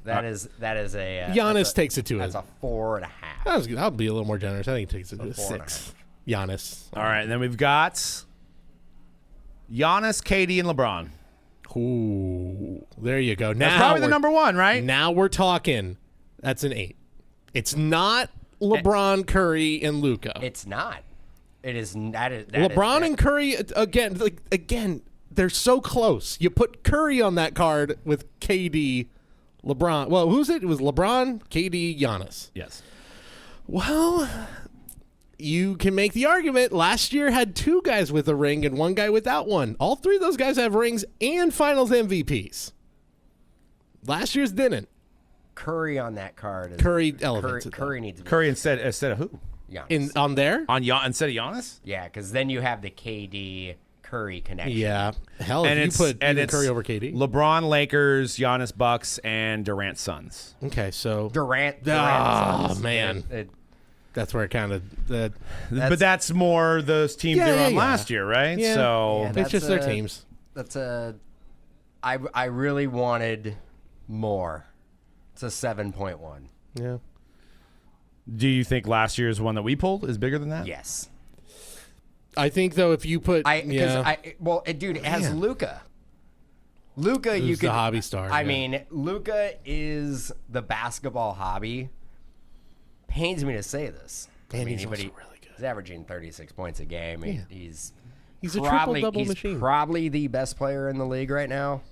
That is a Giannis takes it to That's it. a 4.5. I'll be a little more generous. I think he takes it to 4.5. 6. Giannis. All right, and then we've got Giannis, KD, and LeBron. Ooh, there you go. Now That's probably the we're- number 1, right? Now we're talking. That's an 8. It's not LeBron, Curry, and Luka. It's not. It is. That is LeBron and Curry again. They're so close. You put Curry on that card with KD, LeBron. Well, who's it? It was LeBron, KD, Giannis. Yes. Well, you can make the argument last year had 2 guys with a ring and 1 guy without one. All 3 of those guys have rings and finals MVPs. Last year's didn't. Curry on that card. Curry elevates it. Curry needs to be Curry instead of who? Giannis. on there? Instead of Giannis? Yeah, because then you have the KD Curry connection. Yeah. Hell, And if it's you put and even it's Curry over KD. LeBron Giannis Bucks and Durant Suns. Okay, so Durant. Oh, man. That's where it kind of But that's more those teams they were on last year, right? Yeah. So it's just their teams. I really wanted more. It's a 7.1. Yeah. do you think last year's one that we pulled is bigger than that? Yes. I think though if you put dude, it has Luka. Luka, Who's the hobby star. I mean, Luka is the basketball hobby. Pains me to say this. And he's also really good. He's averaging 36 points a game. Yeah. He's a probably, triple-double he's machine. probably the best player in the league right now.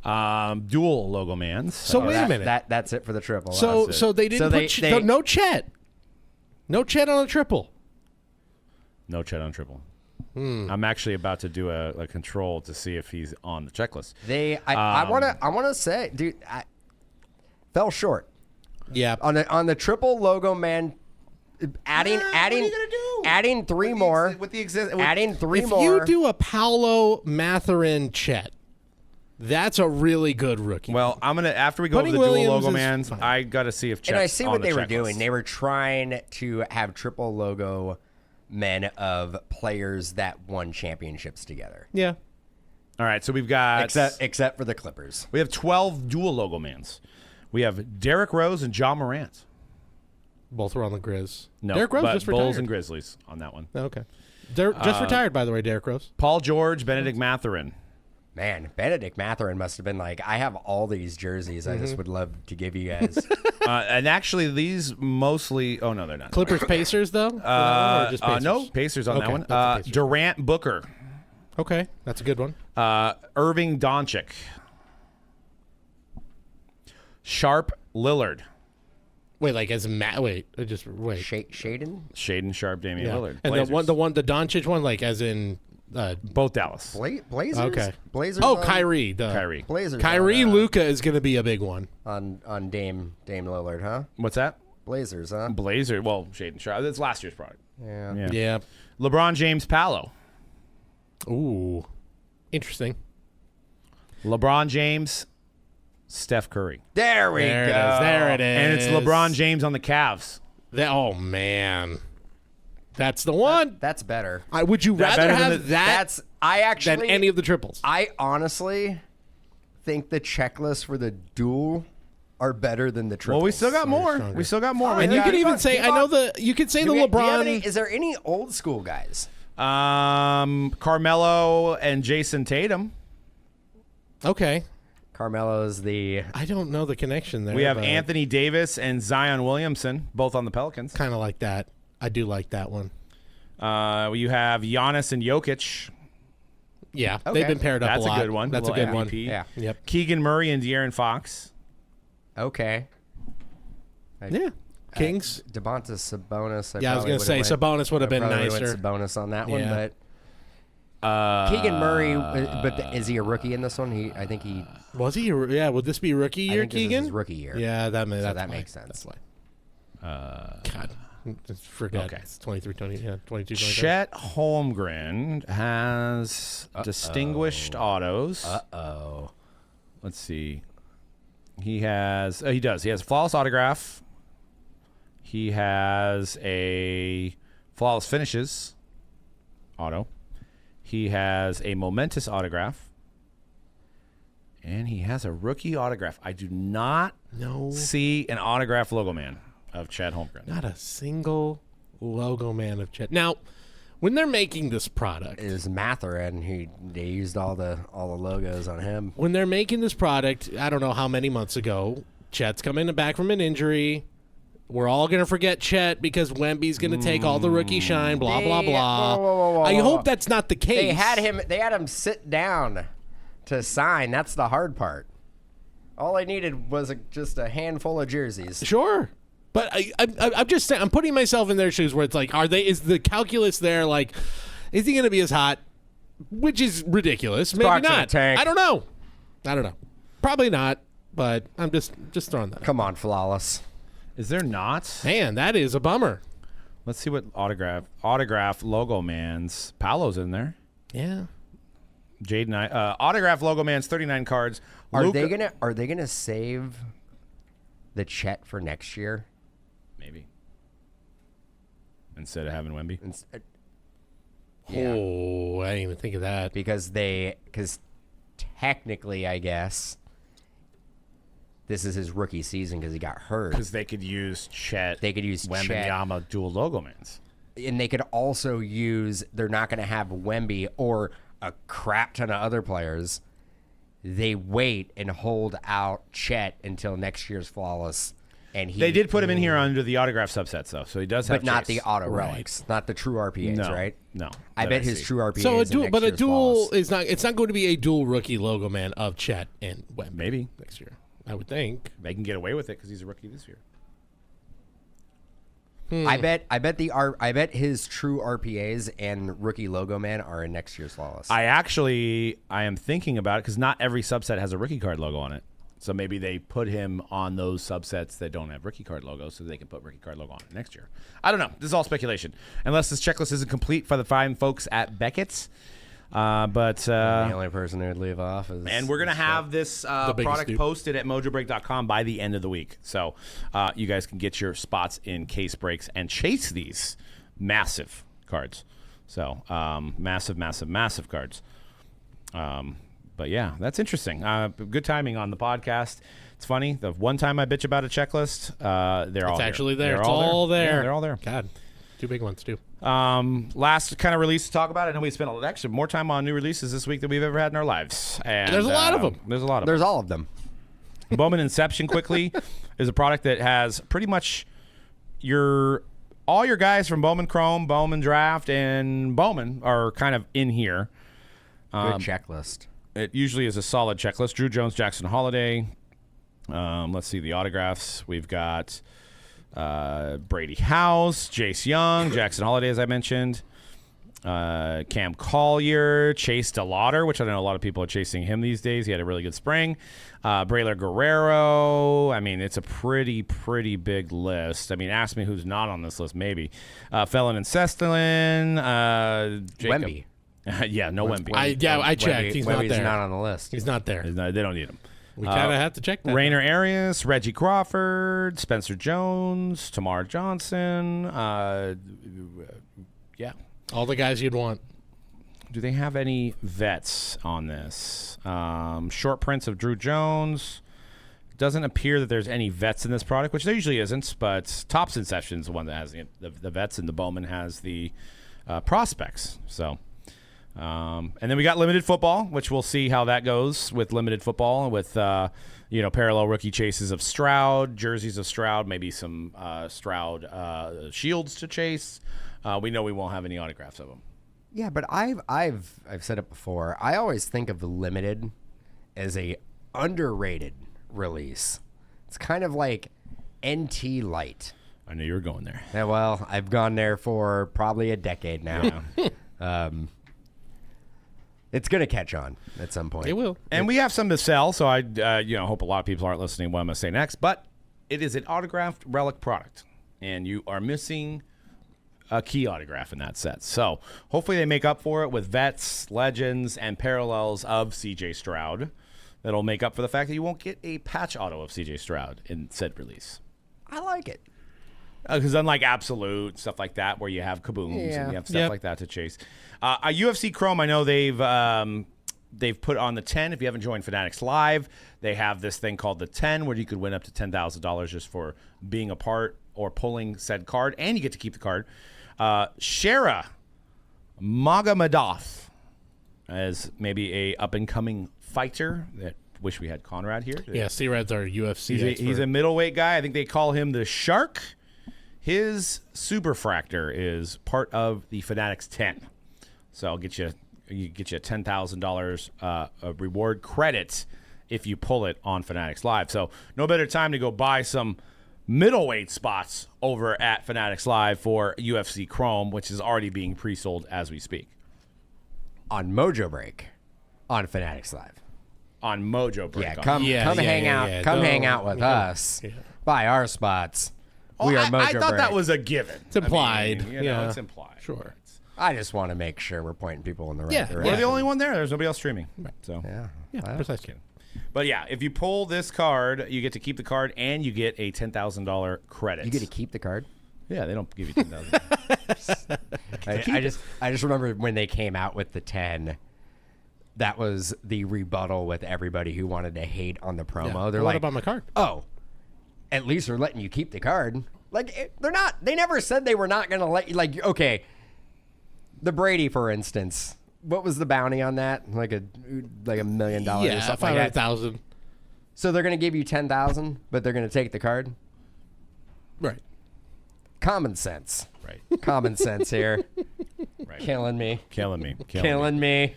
Dual logo mans. So wait a minute. That's it for the triple. So That's it. they didn't put no Chet. No Chet on a triple. No Chet on triple. I'm actually about to do a control to see if he's on the checklist. I want to say, dude, I fell short. Yeah. On the triple logo man, adding 3 more. Adding 3 if more. you do a Paolo Mathurin Chet, that's a really good rookie. Well, I'm gonna after we go over Putting the dual Williams logo is mans, fine. I got to see if Chet's And I see on what the they were checklist. doing. They were trying to have triple logo men of players that won championships together. yeah. All right, so we've got Except for the Clippers. we have 12 dual logo mans. We have Derrick Rose and John Morant. Both were on the Grizz. No, Derrick Rose but just retired. Bulls and Grizzlies on that one. Okay. Just retired, by the way, Derrick Rose. Paul George, Benedict Mathurin. Man, Benedict Mathurin must have been like, I have all these jerseys. I just would love to give you guys. And actually, these mostly. Oh no, they're not. Clippers Pacers though. For that one, or just Pacers? No, Pacers on that Okay, one. that's the Pacers. Durant, Booker, Okay, that's a good one. Irving, Doncic, Sharp, Lillard, Wait, like as Matt? Wait, just wait. Shaden? Shaden Sharp, Damian Yeah. Lillard, And Blazers. the Doncic one, like as in. Both Dallas. Blazers? Okay. Blazers. Oh, on, Kyrie. Kyrie. Blazers. Kyrie Luka is going to be a big one. on Dame Lillard, huh? What's that? Blazers, huh? Blazer. Well, Shaden Sharp. That's last year's product. Yeah. Yeah. LeBron James, Paolo. Ooh, interesting. LeBron James, Steph Curry. There we There go. it is. There it is. And it's LeBron James on the Cavs. Oh man, that's the one. That's better. Would you rather better than have the- that than any of the triples? I honestly think the checklist for the dual are better than the triples. Well, we still got more. stronger. We still got more. And We you got- could even say, I know you could say the Do you have LeBron. is there any old school guys? Carmelo and Jason Tatum. Okay, Carmelo's the I don't know the connection there. We have Anthony Davis and Zion Williamson, both on the Pelicans. kind of like that. I do like that one. You have Giannis and Jokic. Yeah, Okay. they've been paired up That's a lot. a good one. That's a Little good one. MVP. Yeah. Yep. Keegan Murray and De'Aaron Fox. okay. Yeah. Kings. Devonta Sabonis. Yeah, I was gonna say Sabonis would have been nicer. Sabonis on that one, Yeah. but Keegan Murray. But is he a rookie in this one? I think he. Was he? Yeah. Would this be rookie year, I think this is Keegan? his rookie year. Yeah, that that why. makes sense. That's why. God, just forget. Okay. It's 23, 20, yeah, 22, 23. Chet Holmgren has distinguished autos. Oh. Let's see. He has. He does. He has a flawless autograph. He has a flawless finishes auto. He has a momentous autograph. And he has a rookie autograph. I do not see an autograph logo man of Chet Holmgren. Not a single logo man of Chet. Now, when they're making this product, Is Mathurin? They used all the logos on him. when they're making this product, I don't know how many months ago, Chet's coming back from an injury. We're all going to forget Chet because Wemby's going to take all the rookie shine, blah, blah, blah. Whoa, I whoa. hope that's not the case. They had him sit down to sign. That's the hard part. All I needed was just a handful of jerseys. Sure. But I'm just saying, I'm putting myself in their shoes where it's like, is the calculus there? Like, is he going to be as hot? Which is ridiculous. Maybe not. Tank. I don't know. Probably not. But I'm just throwing that. Come on, Flawless. Is there not? Man, that is a bummer. Let's see what autograph Logoman's. Paolo's in there. Yeah. Jaden, autograph Logoman's 39 cards. Are they gonna save the Chet for next year? Maybe. Instead of having Wemby. Yeah. Oh, I didn't even think of that. Because technically, I guess, this is his rookie season because he got hurt. Because they could use Chet. They could use Wembenyama dual Logomans. And they could also use, they're not going to have Wemby or a crap ton of other players. They wait and hold out Chet until next year's Flawless. And They did put him in here under the autograph subsets, though, so he does have but not Chase. the auto relics, not the true RPAs, No, right? no. I bet his true RPAs. So a dual is not. It's not going to be a dual rookie logo man of Chet and Wemby. Maybe next year, I would think. They can get away with it because he's a rookie this year. I bet his true RPAs and rookie logo man are in next year's Flawless. I am thinking about it because not every subset has a rookie card logo on it. So maybe they put him on those subsets that don't have rookie card logos so they can put rookie card logo on it next year. I don't know. This is all speculation. Unless this checklist isn't complete for the fine folks at Beckett's. The only person who'd leave off is... And we're going to have this product dude. posted at Mojobreak.com by the end of the week. So you guys can get your spots in case breaks and chase these massive cards. So massive cards. But yeah, that's interesting. Good timing on the podcast. It's funny. The one time I bitch about a checklist, they're all actually there. They're It's all there. Yeah, they're all there. God, two big ones too. Last kind of release to talk about. I know we spent actually more time on new releases this week than we've ever had in our lives. And There's a lot of them. There's all of them. Bowman Inception quickly is a product that has pretty much all your guys from Bowman Chrome, Bowman Draft, and Bowman are kind of in here. Good checklist. It usually is a solid checklist. Drew Jones, Jackson Holiday. Let's see the autographs. We've got Brady House, Jace Young, Jackson Holiday, as I mentioned. Cam Collier, Chase DeLauder, which I know a lot of people are chasing him these days. He had a really good spring. Braylor Guerrero. I mean, it's a pretty big list. I mean, ask me who's not on this list, maybe. Felon and Sestelin. Wemby. Yeah, no Wemby. I checked. He's not Wemby's there. not on the list. He's not there. They don't need him. We kind of have to check that. Rainer Arias, Reggie Crawford, Spencer Jones, Tamar Johnson. Yeah. All the guys you'd want. Do they have any vets on this? Short prints of Drew Jones. Doesn't appear that there's any vets in this product, which there usually isn't, but Topps Inception is the one that has the vets, and the Bowman has the prospects. So... and then we got limited football, which we'll see how that goes with limited football with, parallel rookie chases of Stroud, jerseys of Stroud, maybe some Stroud shields to chase. We know we won't have any autographs of them. Yeah, but I've said it before. I always think of the limited as a underrated release. It's kind of like NT Light. I knew you were going there. Yeah, well, I've gone there for probably a decade now. It's going to catch on at some point. It will. And we have some to sell, so I hope a lot of people aren't listening to what I'm going to say next. But it is an autographed relic product, and you are missing a key autograph in that set. So hopefully they make up for it with vets, legends, and parallels of C.J. Stroud. That'll make up for the fact that you won't get a patch auto of C.J. Stroud in said release. I like it. Because unlike Absolute, stuff like that, where you have kabooms and you have stuff like that to chase. A UFC Chrome, I know they've put on the 10. If you haven't joined Fanatics Live, they have this thing called the 10, where you could win up to $10,000 just for being a part or pulling said card, and you get to keep the card. Shara Magomedov as maybe a up-and-coming fighter that wish we had Conrad here. Yeah, C-Red's our UFC expert. He's a middleweight guy. I think they call him the Shark. His Superfractor is part of the Fanatics 10. So I'll get you $10,000 reward credit if you pull it on Fanatics Live. So no better time to go buy some middleweight spots over at Fanatics Live for UFC Chrome, which is already being pre-sold as we speak. On Mojobreak, on Fanatics Live. On Mojobreak. Yeah, come hang out. Come hang out with us. Yeah. Buy our spots. We are Mojobreak. I thought that was a given. It's implied. I mean, it's implied. Sure. I just want to make sure we're pointing people in the right direction. We're the only one there. There's nobody else streaming. So Yeah, precisely. But yeah, if you pull this card, you get to keep the card and you get a $10,000 credit. You get to keep the card? Yeah, they don't give you $10,000. I just remember when they came out with the 10, that was the rebuttal with everybody who wanted to hate on the promo. They're What like, about my card? oh, at least they're letting you keep the card. Like, they're not, they never said they were not going to let you, like, okay, the Brady, for instance, what was the bounty on that? Like $1 million or something like that? 500,000. So they're going to give you 10,000, but they're going to take the card? Right. Common sense. Right. Common sense here. Right. Killing me. Killing me. Killing me.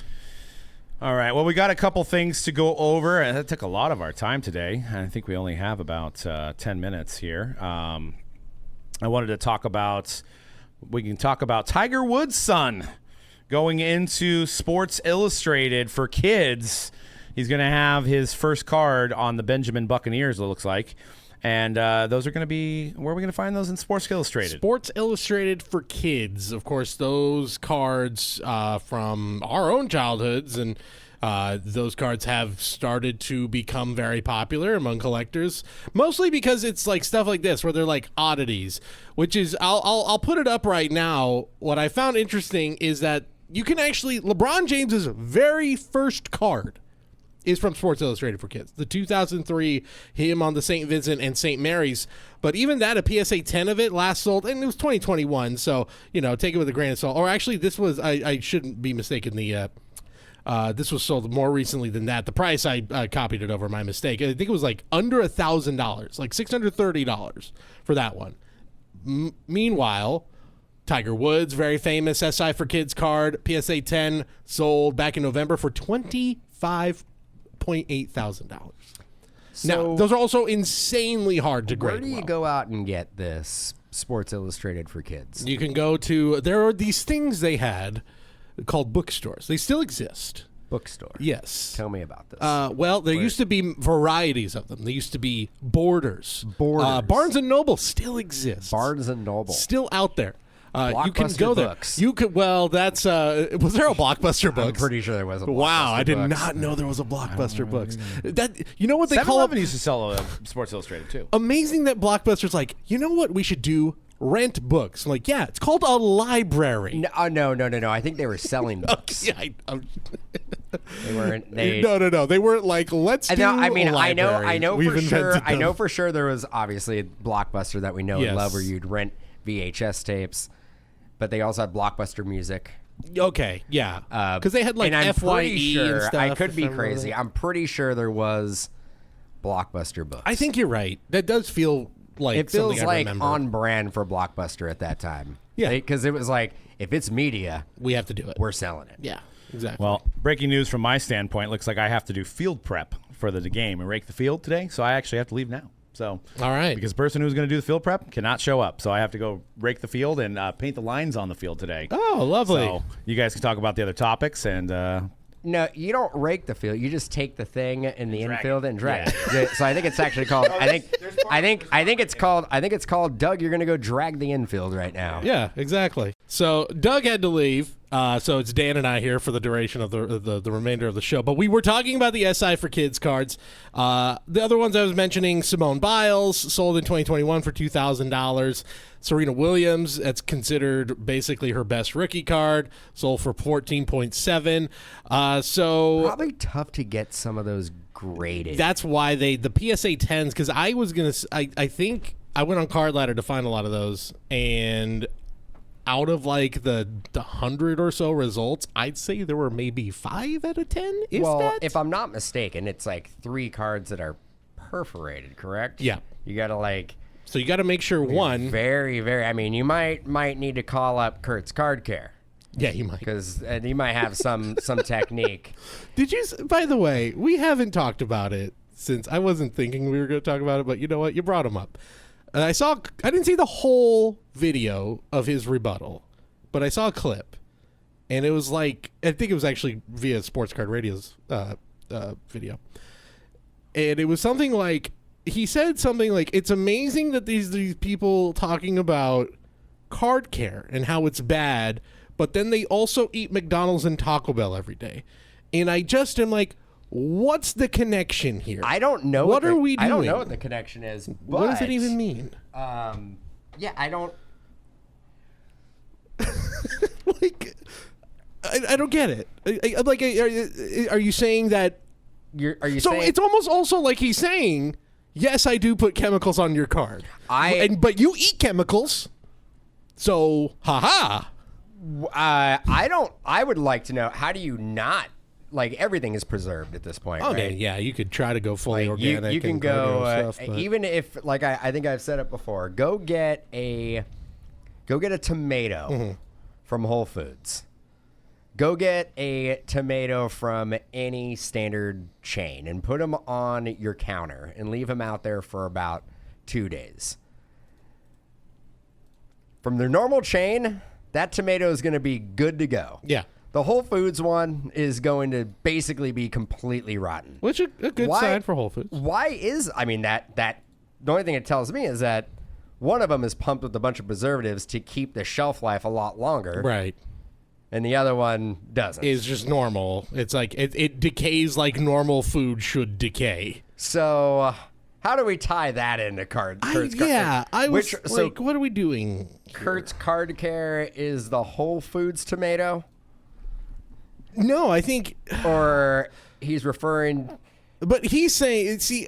All right. Well, we got a couple things to go over, and that took a lot of our time today. I think we only have about 10 minutes here. I wanted to talk about, we can talk about Tiger Woods' son going into Sports Illustrated for kids. He's going to have his first card on the Benjamin Buccaneers, it looks like. And those are going to be, where are we going to find those in Sports Illustrated? Sports Illustrated for kids. Of course, those cards from our own childhoods, and those cards have started to become very popular among collectors, mostly because it's like stuff like this where they're like oddities, which is, I'll put it up right now. What I found interesting is that you can actually, LeBron James's very first card is from Sports Illustrated for kids. The 2003, him on the St. Vincent and St. Mary's. But even that, a PSA 10 of it last sold, and it was 2021, so, take it with a grain of salt. Or actually, this was, I shouldn't be mistaken, this was sold more recently than that. The price, I copied it over, my mistake. I think it was like under $1,000, like $630 for that one. Meanwhile, Tiger Woods, very famous SI for kids card, PSA 10, sold back in November for $25,800. Now, those are also insanely hard to grade. Where do you go out and get this Sports Illustrated for kids? You can go to, there are these things they had called bookstores. They still exist. Bookstore. Yes. Tell me about this. Well, there used to be varieties of them. There used to be Borders. Barnes & Noble still exists. Barnes & Noble. Still out there. You can Blockbuster go there. Books. You could. Well, that's. Was there a Blockbuster Books? I'm pretty sure there was a Blockbuster Wow, I did Books. not know there was a Blockbuster Books. That what they call 7-Eleven used to sell Sports Illustrated too. amazing that Blockbuster's like, you know what we should do? Rent books. I'm like, yeah, it's called a library. No. I think they were selling books. Yeah, They weren't. They, no. They weren't like, let's do I mean, I libraries. know We've for sure. invented I know them. for sure there was obviously a Blockbuster that we know Yes. and love, where you'd rent VHS tapes, but they also had Blockbuster music. Okay, yeah, because they had like and I'm FYE pretty sure, and stuff. I could if be remember crazy. that. I'm pretty sure there was Blockbuster Books. I think you're right. That does feel like it feels something I like remember. on brand for Blockbuster at that time. Yeah. Because it was like, if it's media, We have to do it. we're selling it. Yeah, exactly. Well, breaking news from my standpoint, looks like I have to do field prep for the game and rake the field today, so I actually have to leave now. So, all right. because the person who's going to do the field prep cannot show up, so I have to go rake the field and paint the lines on the field today. Oh, lovely. So you guys can talk about the other topics and. No, you don't rake the field. You just take the thing in the drag infield it. and drag it. So I think it's actually called. I think it's called. Doug, you're gonna go drag the infield right now. Yeah, exactly. So Doug had to leave. So it's Dan and I here for the duration of the remainder of the show. But we were talking about the SI for kids cards. The other ones I was mentioning, Simone Biles, sold in 2021 for $2,000. Serena Williams, that's considered basically her best rookie card, sold for 14.7. So Probably tough to get some of those graded. that's why the PSA 10s, because I think I went on Card Ladder to find a lot of those, and out of like the 100 or so results, I'd say there were maybe 5 out of 10. If I'm not mistaken, it's like 3 cards that are perforated, correct? Yeah. You gotta like So you got to make sure one. very, very. I mean, you might need to call up Kurt's Card Care Yeah, you might. because he might have some technique. Did you? By the way, we haven't talked about it since I wasn't thinking we were going to talk about it, but you know what? You brought him up. And I didn't see the whole video of his rebuttal, but I saw a clip. And it was like, I think it was actually via Sports Card Radio's video. And it was something like, he said something like, it's amazing that these people talking about card care and how it's bad, but then they also eat McDonald's and Taco Bell every day. And I just am like, what's the connection here? I don't know. What are we doing? I don't know what the connection is. But, what does it even mean? Yeah, I don't. Like, I don't get it. Are you saying that? Are you So saying? it's almost also like he's saying, yes, I do put chemicals on your card. But you eat chemicals. So, haha. I don't. I would like to know, how do you not, like, everything is preserved at this point, I right? mean, yeah, you could try to go fully organic. You can and go stuff, but- even if, like, I think I've said it before. Go get a tomato from Whole Foods. Go get a tomato from any standard chain and put them on your counter and leave them out there for about 2 days. From their normal chain, that tomato is going to be good to go. Yeah. The Whole Foods one is going to basically be completely rotten. Which a good sign for Whole Foods. Why is, I mean, that the only thing it tells me is that one of them is pumped with a bunch of preservatives to keep the shelf life a lot longer. Right. And the other one doesn't. Is just normal. It's like it decays like normal food should decay. So how do we tie that into Kurt's card? What are we doing? Kurt's Card Care is the Whole Foods tomato? No, I think, or he's referring, but he's saying, he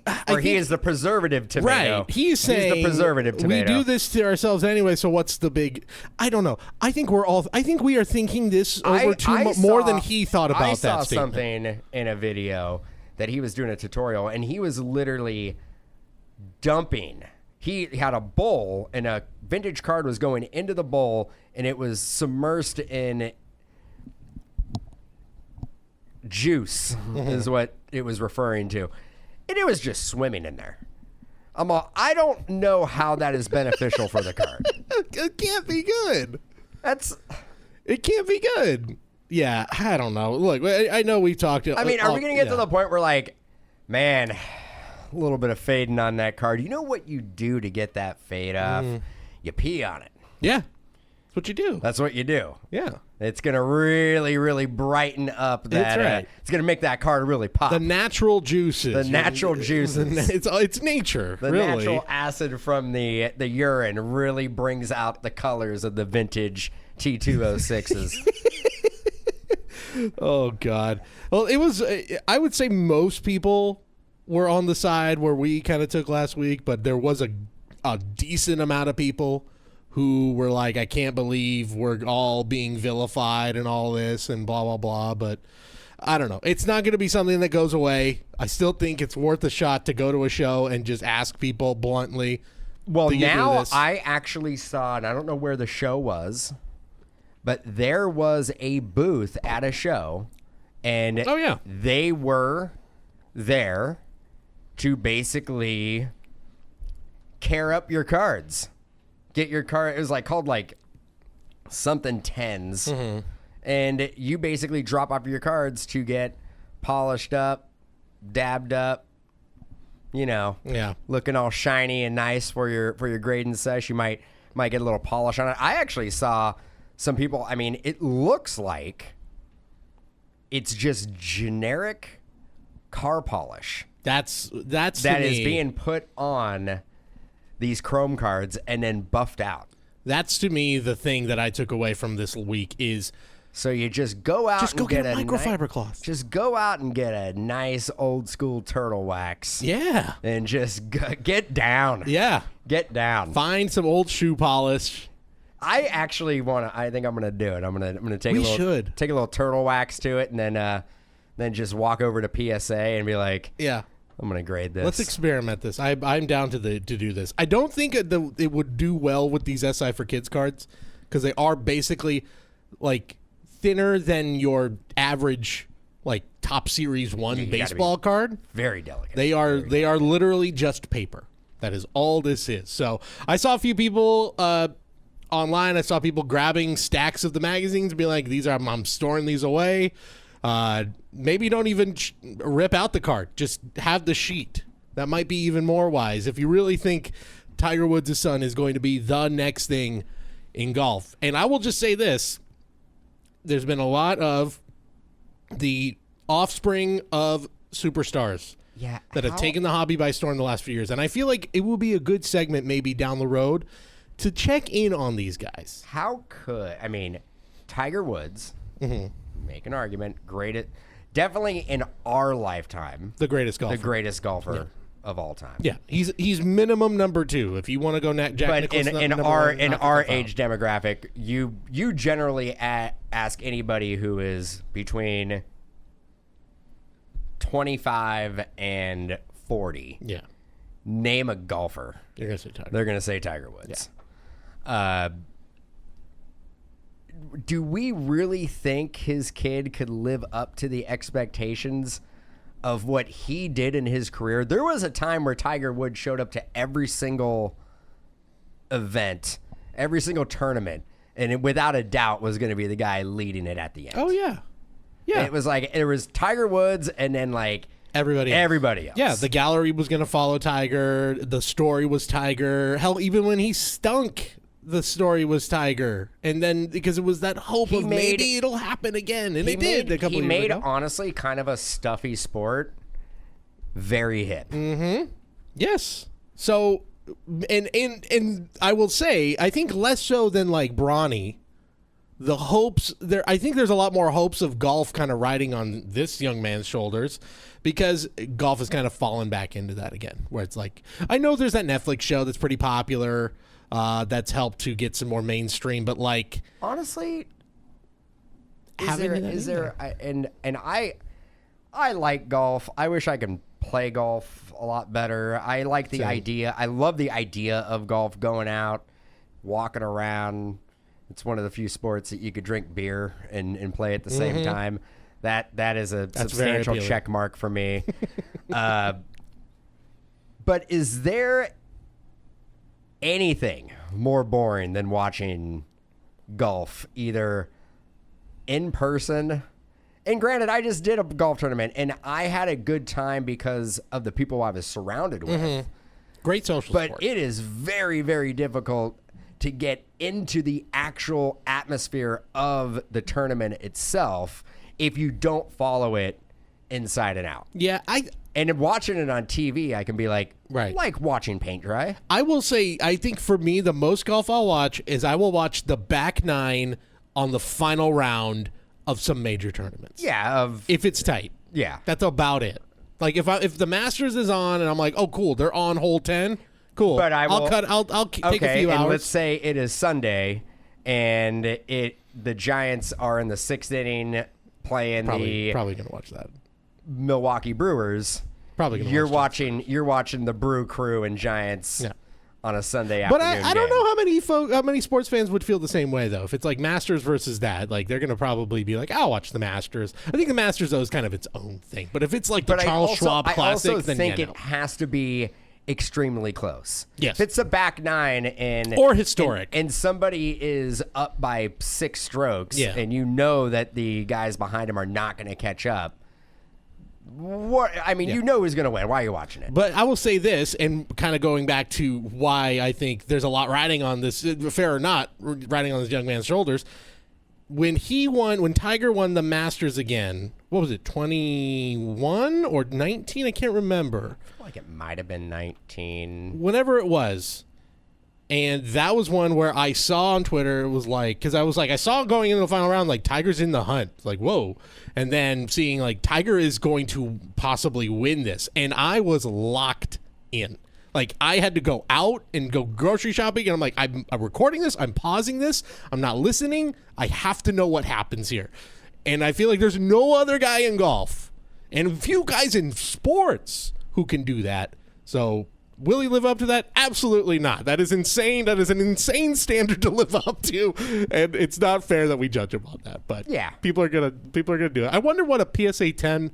is the preservative tomato. Right. He's saying the preservative tomato. We do this to ourselves anyway, so what's the big, I don't know. I think we are thinking this over more than he thought about that statement. I saw something in a video that he was doing a tutorial, and he was literally dumping. He had a bowl, and a vintage card was going into the bowl, and it was submersed in juice, is what it was referring to. And it was just swimming in there. I don't know how that is beneficial for the card. It can't be good. It can't be good. Yeah, I don't know. Look, I know we talked. I mean, are we going to get to the point where, like, man, a little bit of fading on that card. You know what you do to get that fade off? You pee on it. Yeah, that's what you do. That's what you do. Yeah. It's going to really, really brighten up that. That's right. It's going to make that card really pop. The natural juices. The natural juices. It's nature, the really. natural acid from the urine really brings out the colors of the vintage T206s. Oh, God. Well, it was, I would say most people were on the side where we kind of took last week, but there was a decent amount of people who were like, I can't believe we're all being vilified and all this and blah, blah, blah. But I don't know. It's not going to be something that goes away. I still think it's worth a shot to go to a show and just ask people bluntly. Well, now I actually saw, and I don't know where the show was, but there was a booth at a show, and they were there to basically care up your cards. Get your card. It was called something 10s, and you basically drop off your cards to get polished up, dabbed up, looking all shiny and nice for your grading sesh. You might get a little polish on it. I actually saw some people. I mean, it looks like it's just generic car polish. That is being put on these chrome cards and then buffed out. That's, to me, the thing that I took away from this week is... So you just go out and get a microfiber cloth. Just go out and get a nice old school turtle wax. Yeah. And just get down. Yeah. Get down. Find some old shoe polish. I actually want to. I think I'm going to do it. I'm going to take a little turtle wax to it, and then just walk over to PSA and be like, yeah, I'm going to grade this. Let's experiment this. I'm down to do this. I don't think it would do well with these SI for Kids cards because they are basically thinner than your average Top Series 1 baseball card. Very delicate. They are literally just paper. That is all this is. So I saw a few people online. I saw people grabbing stacks of the magazines and be like, I'm storing these away. Maybe don't even rip out the card. Just have the sheet. That might be even more wise if you really think Tiger Woods' son is going to be the next thing in golf. And I will just say this. There's been a lot of the offspring of superstars that have taken the hobby by storm the last few years. And I feel like it will be a good segment maybe down the road to check in on these guys. Tiger Woods, make an argument, definitely in our lifetime, the greatest golfer of all time. Yeah, he's minimum number 2. If you want to go Jack Nicklaus, in our age demographic, you generally ask anybody who is between 25 and 40. Yeah. Name a golfer. You're gonna say Tiger. They're gonna say Tiger Woods. Yeah. Do we really think his kid could live up to the expectations of what he did in his career? There was a time where Tiger Woods showed up to every single event, every single tournament, and it, without a doubt, was going to be the guy leading it at the end. Oh, yeah. Yeah. It was like, it was Tiger Woods and then like everybody else. Yeah, the gallery was going to follow Tiger. The story was Tiger. Hell, even when he stunk, the story was Tiger. And then because it was that hope of maybe it'll happen again. And it did a couple years ago. He made, honestly, kind of a stuffy sport very hip. Mm-hmm. Yes. So, and I will say, I think less so than like Bronny. The hopes there, I think there's a lot more hopes of golf kind of riding on this young man's shoulders because golf has kind of fallen back into that again, where it's like, I know there's that Netflix show that's pretty popular, that's helped to get some more mainstream, but like, honestly, I like golf. I wish I could play golf a lot better. I like the idea. I love the idea of golf, going out, walking around. It's one of the few sports that you could drink beer and play at the same time. That is a substantial check mark for me. But is there anything more boring than watching golf, either in person? And granted, I just did a golf tournament, and I had a good time because of the people I was surrounded with. Great social sport. But it is very, very difficult to get into the actual atmosphere of the tournament itself if you don't follow it inside and out. Yeah, and watching it on TV, I can be like, right, like watching paint dry. I will say, I think for me, the most golf I'll watch is I will watch the back nine on the final round of some major tournaments. Yeah, if it's tight. Yeah, that's about it. Like if the Masters is on and I'm like, oh cool, they're on hole 10. Cool. But I'll take a few hours. Let's say it is Sunday, and the Giants are in the 6th inning playing probably gonna watch that. Milwaukee Brewers. Probably gonna you're watching the Brew Crew and Giants on a Sunday but afternoon. But I don't know how many sports fans would feel the same way though. If it's like Masters versus that, like they're gonna probably be like, I'll watch the Masters. I think the Masters though is kind of its own thing. But if it's like the Charles Schwab Classic, I also think it has to be extremely close. Yes. If it's a back nine or historic and somebody is up by 6 strokes and you know that the guys behind him are not going to catch up, you know who's going to win. Why are you watching it? But I will say this, and kind of going back to why I think there's a lot riding on this, fair or not, riding on this young man's shoulders. When Tiger won the Masters again, what was it, 21 or 19? I can't remember. I feel like it might have been 19. Whenever it was. And that was one where I saw on Twitter, it was like, because I was like, I saw going into the final round, like, Tiger's in the hunt. Like, whoa. And then seeing, like, Tiger is going to possibly win this. And I was locked in. Like, I had to go out and go grocery shopping, and I'm like, I'm recording this, I'm pausing this, I'm not listening, I have to know what happens here. And I feel like there's no other guy in golf, and few guys in sports who can do that. So, will he live up to that? Absolutely not. That is insane. That is an insane standard to live up to, and it's not fair that we judge him on that. But yeah, people are gonna do it. I wonder what a PSA 10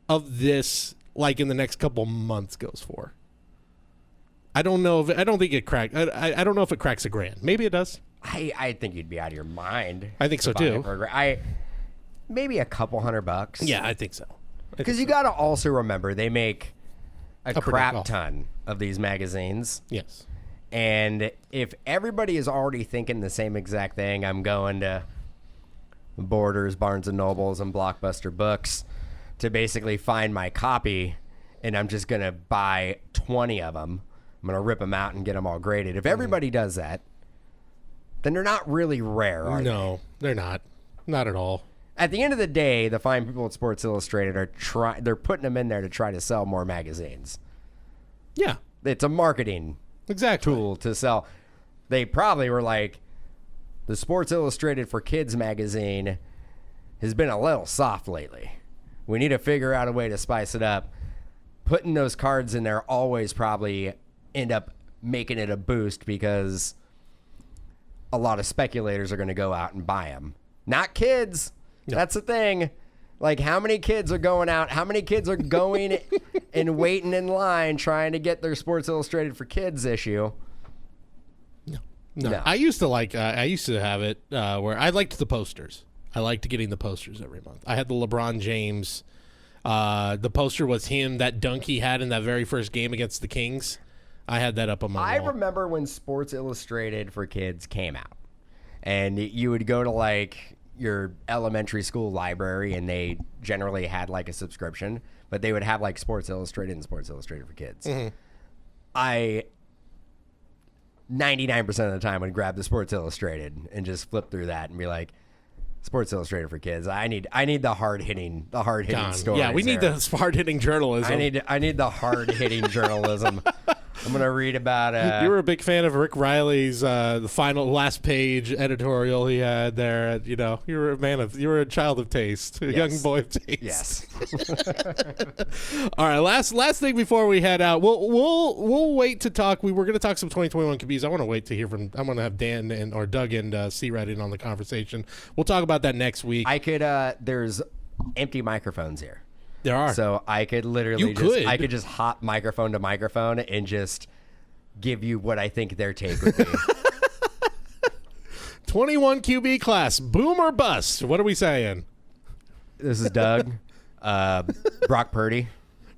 of this, like in the next couple months, goes for. I don't know if I don't think it cracked. I don't know if it cracks $1,000. Maybe it does. I think you'd be out of your mind. I think so too. Maybe a couple $100. Yeah, I think so. Because you got to also remember they make a crap golf. ton of these magazines. Yes. And if everybody is already thinking the same exact thing, I'm going to Borders, Barnes & Nobles, and Blockbuster Books to basically find my copy, and I'm just going to buy 20 of them. I'm going to rip them out and get them all graded. If everybody does that, then they're not really rare, are they? No, they're not. Not at all. At the end of the day, the fine people at Sports Illustrated they're putting them in there to try to sell more magazines. Yeah. It's a marketing tool to sell. They probably were like, the Sports Illustrated for Kids magazine has been a little soft lately. We need to figure out a way to spice it up. Putting those cards in there always probably end up making it a boost because a lot of speculators are going to go out and buy them. Not kids. No. That's the thing. Like, how many kids are going out? How many kids are going and waiting in line trying to get their Sports Illustrated for Kids issue? No. I used to have it where I liked the posters. I liked getting the posters every month. I had the LeBron James. The poster was him, that dunk he had in that very first game against the Kings. I had that up on my wall. I remember when Sports Illustrated for Kids came out. And you would go to, like, your elementary school library, and they generally had, like, a subscription. But they would have, like, Sports Illustrated and Sports Illustrated for Kids. Mm-hmm. I 99% of the time would grab the Sports Illustrated and just flip through that and be like, Sports Illustrated for Kids. I need the hard hitting stories. Yeah, we need the hard hitting journalism. I need the hard hitting journalism. I'm gonna read about. You were a big fan of Rick Riley's the last page editorial he had there. You were a child of taste, a young boy of taste. Yes. All right, last thing before we head out, we'll wait to talk. We were going to talk some 2021 QBs. I want to wait to hear from. I'm going to have Dan or Doug and C-Red in on the conversation. We'll talk about that next week. I could. There's empty microphones here. There are. So I could literally I could just hop microphone to microphone and just give you what I think their take would be. 21 QB class, boom or bust? What are we saying? This is Doug. Brock Purdy.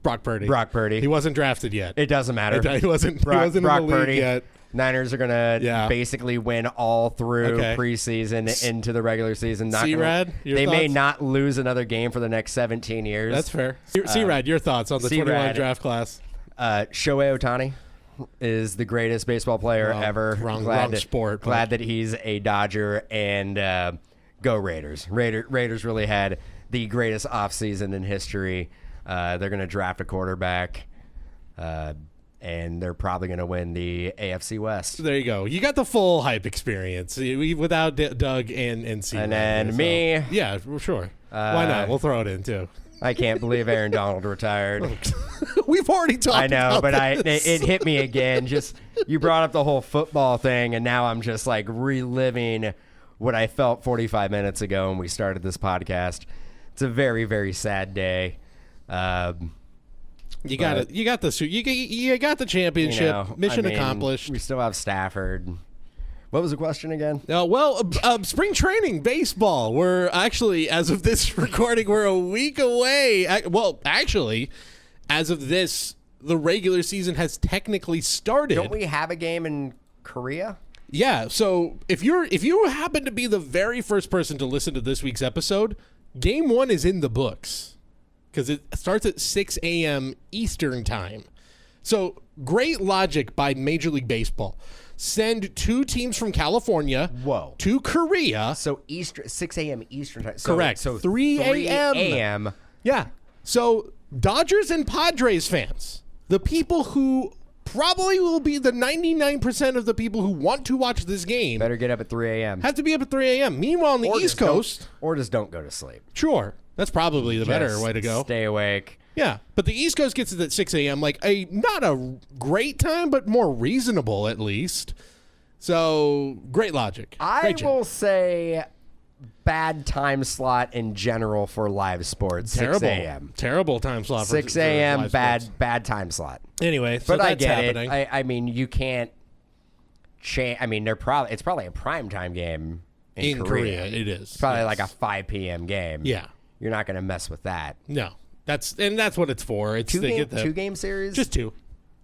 Brock Purdy. He wasn't drafted yet. It doesn't matter. He wasn't in the league yet. Niners are going to basically win all through preseason into the regular season. C-Rad, they may not lose another game for the next 17 years. That's fair. C-Rad, your thoughts on the 21 draft class? Shohei Ohtani is the greatest baseball player ever. Wrong sport. Glad that he's a Dodger, and go Raiders. Raiders really had the greatest offseason in history. They're going to draft a quarterback. And they're probably going to win the AFC West. There you go. You got the full hype experience without Doug and C. And then me. Yeah, sure. Why not? We'll throw it in, too. I can't believe Aaron Donald retired. We've already talked about but this. It hit me again. Just you brought up the whole football thing, and now I'm just like reliving what I felt 45 minutes ago when we started this podcast. It's a very, very sad day. You got it. You got the championship. Mission accomplished. We still have Stafford. What was the question again? Spring training baseball. We're actually, as of this recording, we're a week away. Well, actually, as of this, the regular season has technically started. Don't we have a game in Korea? Yeah. So if you happen to be the very first person to listen to this week's episode, Game 1 is in the books. Because it starts at 6 a.m. Eastern time. So, great logic by Major League Baseball. Send 2 teams from California to Korea. So, 6 a.m. Eastern time. Correct. So 3 a.m. Yeah. So, Dodgers and Padres fans, the people who probably will be the 99% of the people who want to watch this game. Better get up at 3 a.m. Have to be up at 3 a.m. Meanwhile, on the East Coast. Or just don't go to sleep. Sure. That's probably the better way to go. Stay awake. Yeah, but the East Coast gets it at 6 a.m., like not a great time, but more reasonable at least. So, great logic. I will say bad time slot in general for live sports. Terrible. 6 a.m. Terrible time slot. 6 a.m. Bad time slot. Anyway, so But I that's get happening. it. I mean, you can't change. I mean, it's probably a primetime game in Korea. It is. It's probably like a 5 p.m. game. Yeah. You're not going to mess with that. No. That's what it's for. It's Two game series? Just 2.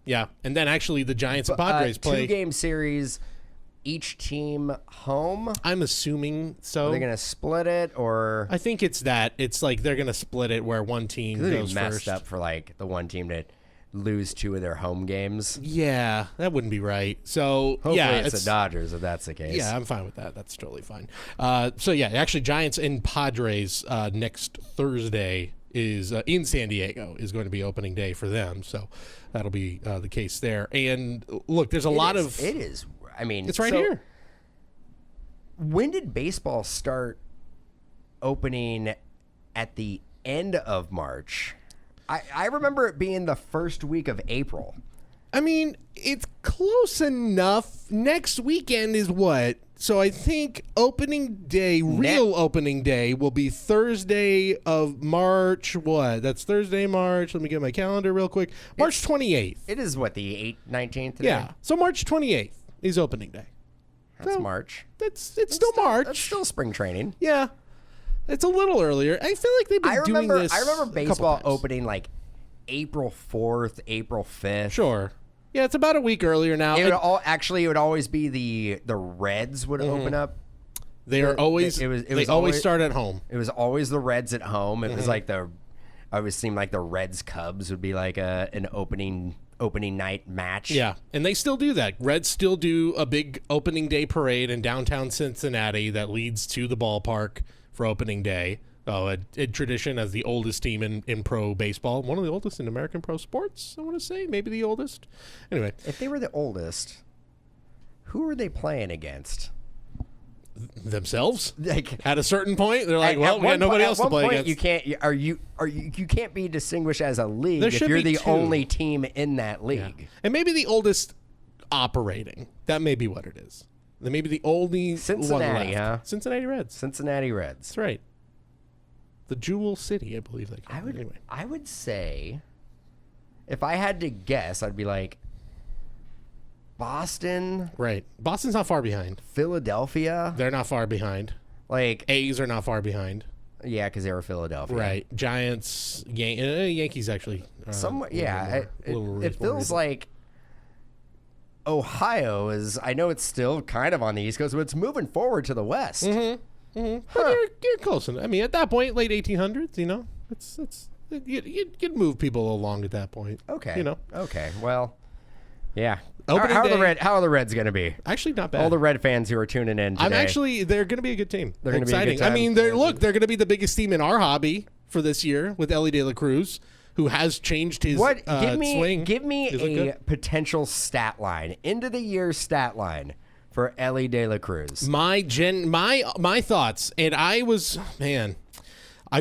Yeah. And then actually the Giants and Padres play 2-game series, each team home. I'm assuming so. Are they going to split it, or I think it's that. It's like they're going to split it where one team goes messed first. up for like the one team to lose 2 of their home games? Yeah, that wouldn't be right. So Hopefully yeah, it's the Dodgers if that's the case. Yeah, I'm fine with that. That's totally fine. So yeah, actually, Giants and Padres next Thursday is in San Diego is going to be opening day for them. So that'll be the case there. And look, there's a lot of it is. I mean, it's right here. When did baseball start opening at the end of March? I remember it being the first week of April. I mean, it's close enough. Next weekend is what? So I think opening day, real opening day, will be Thursday of March. What? That's Thursday, March. Let me get my calendar real quick. March 28th. It is what, the 19th today? Yeah. So March 28th is opening day. That's So, March. It's still March. That's still spring training. Yeah. It's a little earlier. I feel like they've been doing this. I remember a couple baseball times. opening like April 4th, April 5th. Sure. Yeah, it's about a week earlier now. It would always be the Reds would open up. They are always It was they always always- start at home. It was always the Reds at home. It was like I always seemed like the Reds Cubs would be like an opening night match. Yeah, and they still do that. Reds still do a big opening day parade in downtown Cincinnati that leads to the ballpark for opening day. A tradition as the oldest team in pro baseball, one of the oldest in American pro sports, I want to say, maybe the oldest. Anyway, If they were the oldest, who were they playing against? themselves Like at a certain point, they're like, at well, we got nobody else to play point, against. You can't. You can't be distinguished as a league There if should you're be the 2. only team in that league. And maybe the oldest operating. That may be what it is. Maybe the only Cincinnati, one left. huh? Cincinnati Reds. Cincinnati Reds. That's right. The Jewel City, I believe they call it. Anyway. I would say, if I had to guess, I'd be like Boston, Right. Boston's not far behind. Philadelphia. They're not far behind. Like, A's are not far behind. yeah, because they were Philadelphia. Right. Giants, Yankees actually. Somewhere, a little yeah. more- a little It more feels recent. like Ohio is. I know it's still kind of on the East Coast, but it's moving forward to the West. But you're close enough. I mean, at that point, late 1800s, it's you'd move people along at that point. Okay. You know. Okay. Well, yeah. Opening How day- are the Reds going to be? Actually, not bad. All the Red fans who are tuning in today. They're going to be a good team. They're gonna be a good exciting. time. I mean, they're going to be the biggest team in our hobby for this year with Ellie De La Cruz, who has changed his What? swing. Give me He's looked a good. potential stat line, end of the year stat line for Ellie De La Cruz. My thoughts, and I've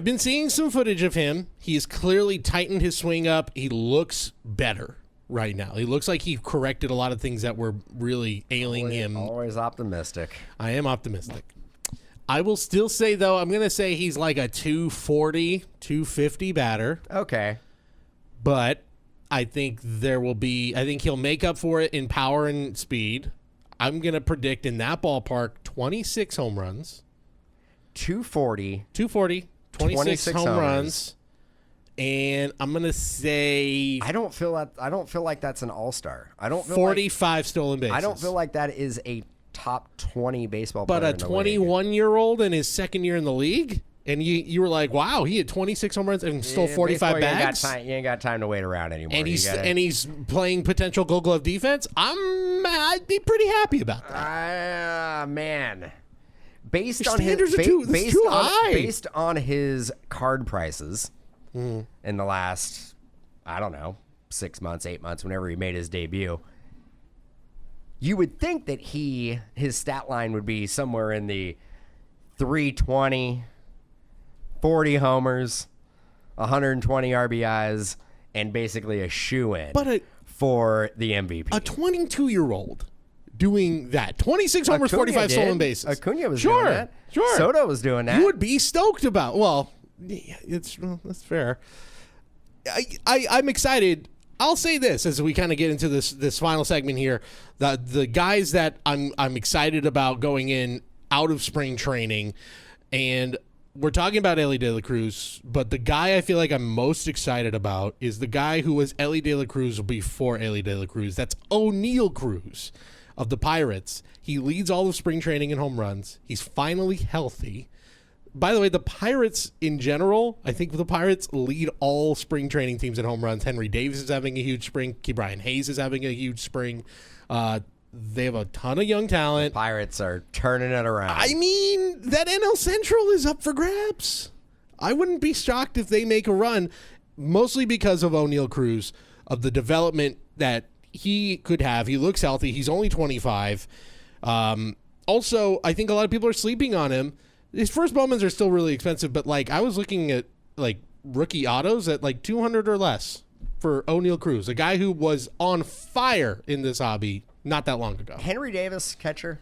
been seeing some footage of him. He's clearly tightened his swing up. He looks better right now. He looks like he corrected a lot of things that were really ailing him. Always optimistic. I am optimistic. I will still say, though, I'm going to say he's like a 240, 250 batter. Okay. But I think he'll make up for it in power and speed. I'm going to predict in that ballpark 26 home runs. 240. 26 home homers. runs. And I'm going to say I don't feel like that's an all-star. I don't feel 45 stolen bases. I don't feel like that is a top 20 baseball But player a in the league. 21-year-old in his second year in the league, and you were like, wow, he had 26 home runs and stole 45 baseball, bags. You ain't got time to wait around anymore. And You gotta- he's playing potential Gold Glove defense. I'd be pretty happy about that. Man. Based Your on his standards are too high. based on his card prices in the last, I don't know, 6 months, 8 months, whenever he made his debut, you would think that his stat line would be somewhere in the 320, 40 homers, 120 RBIs, and basically a shoe-in But for the MVP. a 22-year-old doing that. 26 homers, 45 stolen bases. Acuna was doing that. Sure. Soto was doing that. You would be stoked about. Well, yeah, that's fair. I'm excited. I'll say this as we kind of get into this final segment here. The guys that I'm excited about going in out of spring training, and we're talking about Elly De La Cruz, but the guy I feel like I'm most excited about is the guy who was Elly De La Cruz before Elly De La Cruz. That's O'Neal Cruz of the Pirates. He leads all of spring training in home runs. He's finally healthy. By the way, the Pirates in general, I think the Pirates lead all spring training teams in home runs. Henry Davis is having a huge spring. Brian Hayes is having a huge spring. They have a ton of young talent. Pirates are turning it around. I mean, that NL Central is up for grabs. I wouldn't be shocked if they make a run, mostly because of O'Neal Cruz, of the development that he could have. He looks healthy. He's only 25. Also, I think a lot of people are sleeping on him. His first moments are still really expensive, but like I was looking at like rookie autos at like 200 or less for O'Neal Cruz, a guy who was on fire in this hobby not that long ago. Henry Davis, catcher.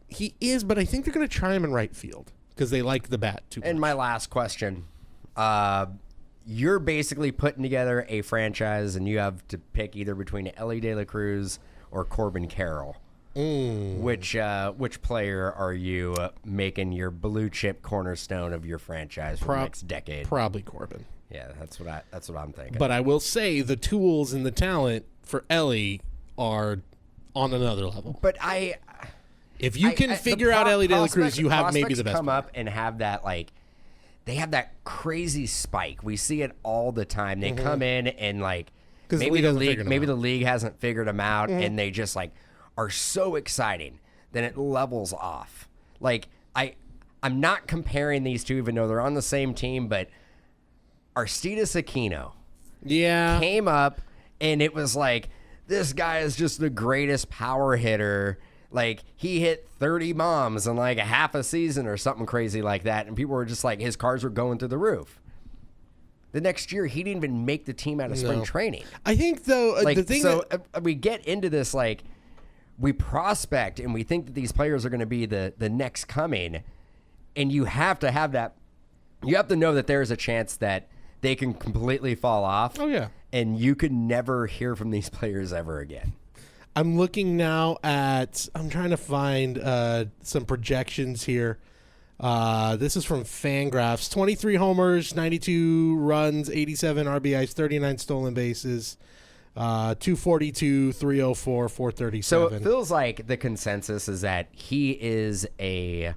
He is, but I think they're going to try him in right field because they like the bat too much. And my last question. You're basically putting together a franchise, and you have to pick either between Elly De La Cruz or Corbin Carroll. Which player are you making your blue chip cornerstone of your franchise for the next decade? Probably Corbin. Yeah, that's what I'm thinking. But I will say the tools and the talent for Elly are on another level. But if you can figure out Elly De La Cruz, you have maybe the best. Come up and have that like. They have that crazy spike. We see it all the time. They come in and like maybe the league hasn't figured them out, and they just like are so exciting. Then it levels off. Like I'm not comparing these two, even though they're on the same team, but Aristides Aquino came up, and it was like this guy is just the greatest power hitter. Like, he hit 30 bombs in like a half a season or something crazy like that. And people were just like, his cars were going through the roof. The next year, he didn't even make the team out of spring training. I think, though, the thing we get into this, like, we prospect and we think that these players are going to be the next coming. And you have to have that. You have to know that there's a chance that they can completely fall off. Oh, yeah. And you could never hear from these players ever again. I'm looking now at, I'm trying to find some projections here. This is from Fangraphs. 23 homers, 92 runs, 87 RBIs, 39 stolen bases, 242, 304, 437. So it feels like the consensus is that he is a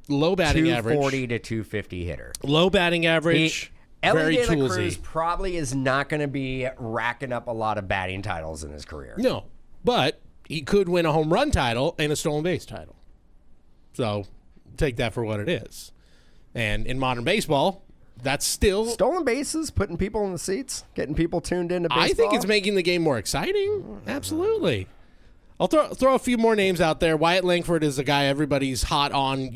low batting average. 240 to 250 hitter. Low batting average. Elly Very De La Cruz toolsy. probably is not going to be racking up a lot of batting titles in his career. No, but he could win a home run title and a stolen base title. So take that for what it is. And in modern baseball, that's still... Stolen bases, putting people in the seats, getting people tuned into baseball. I think it's making the game more exciting. Absolutely. I'll throw a few more names out there. Wyatt Langford is the guy everybody's hot on.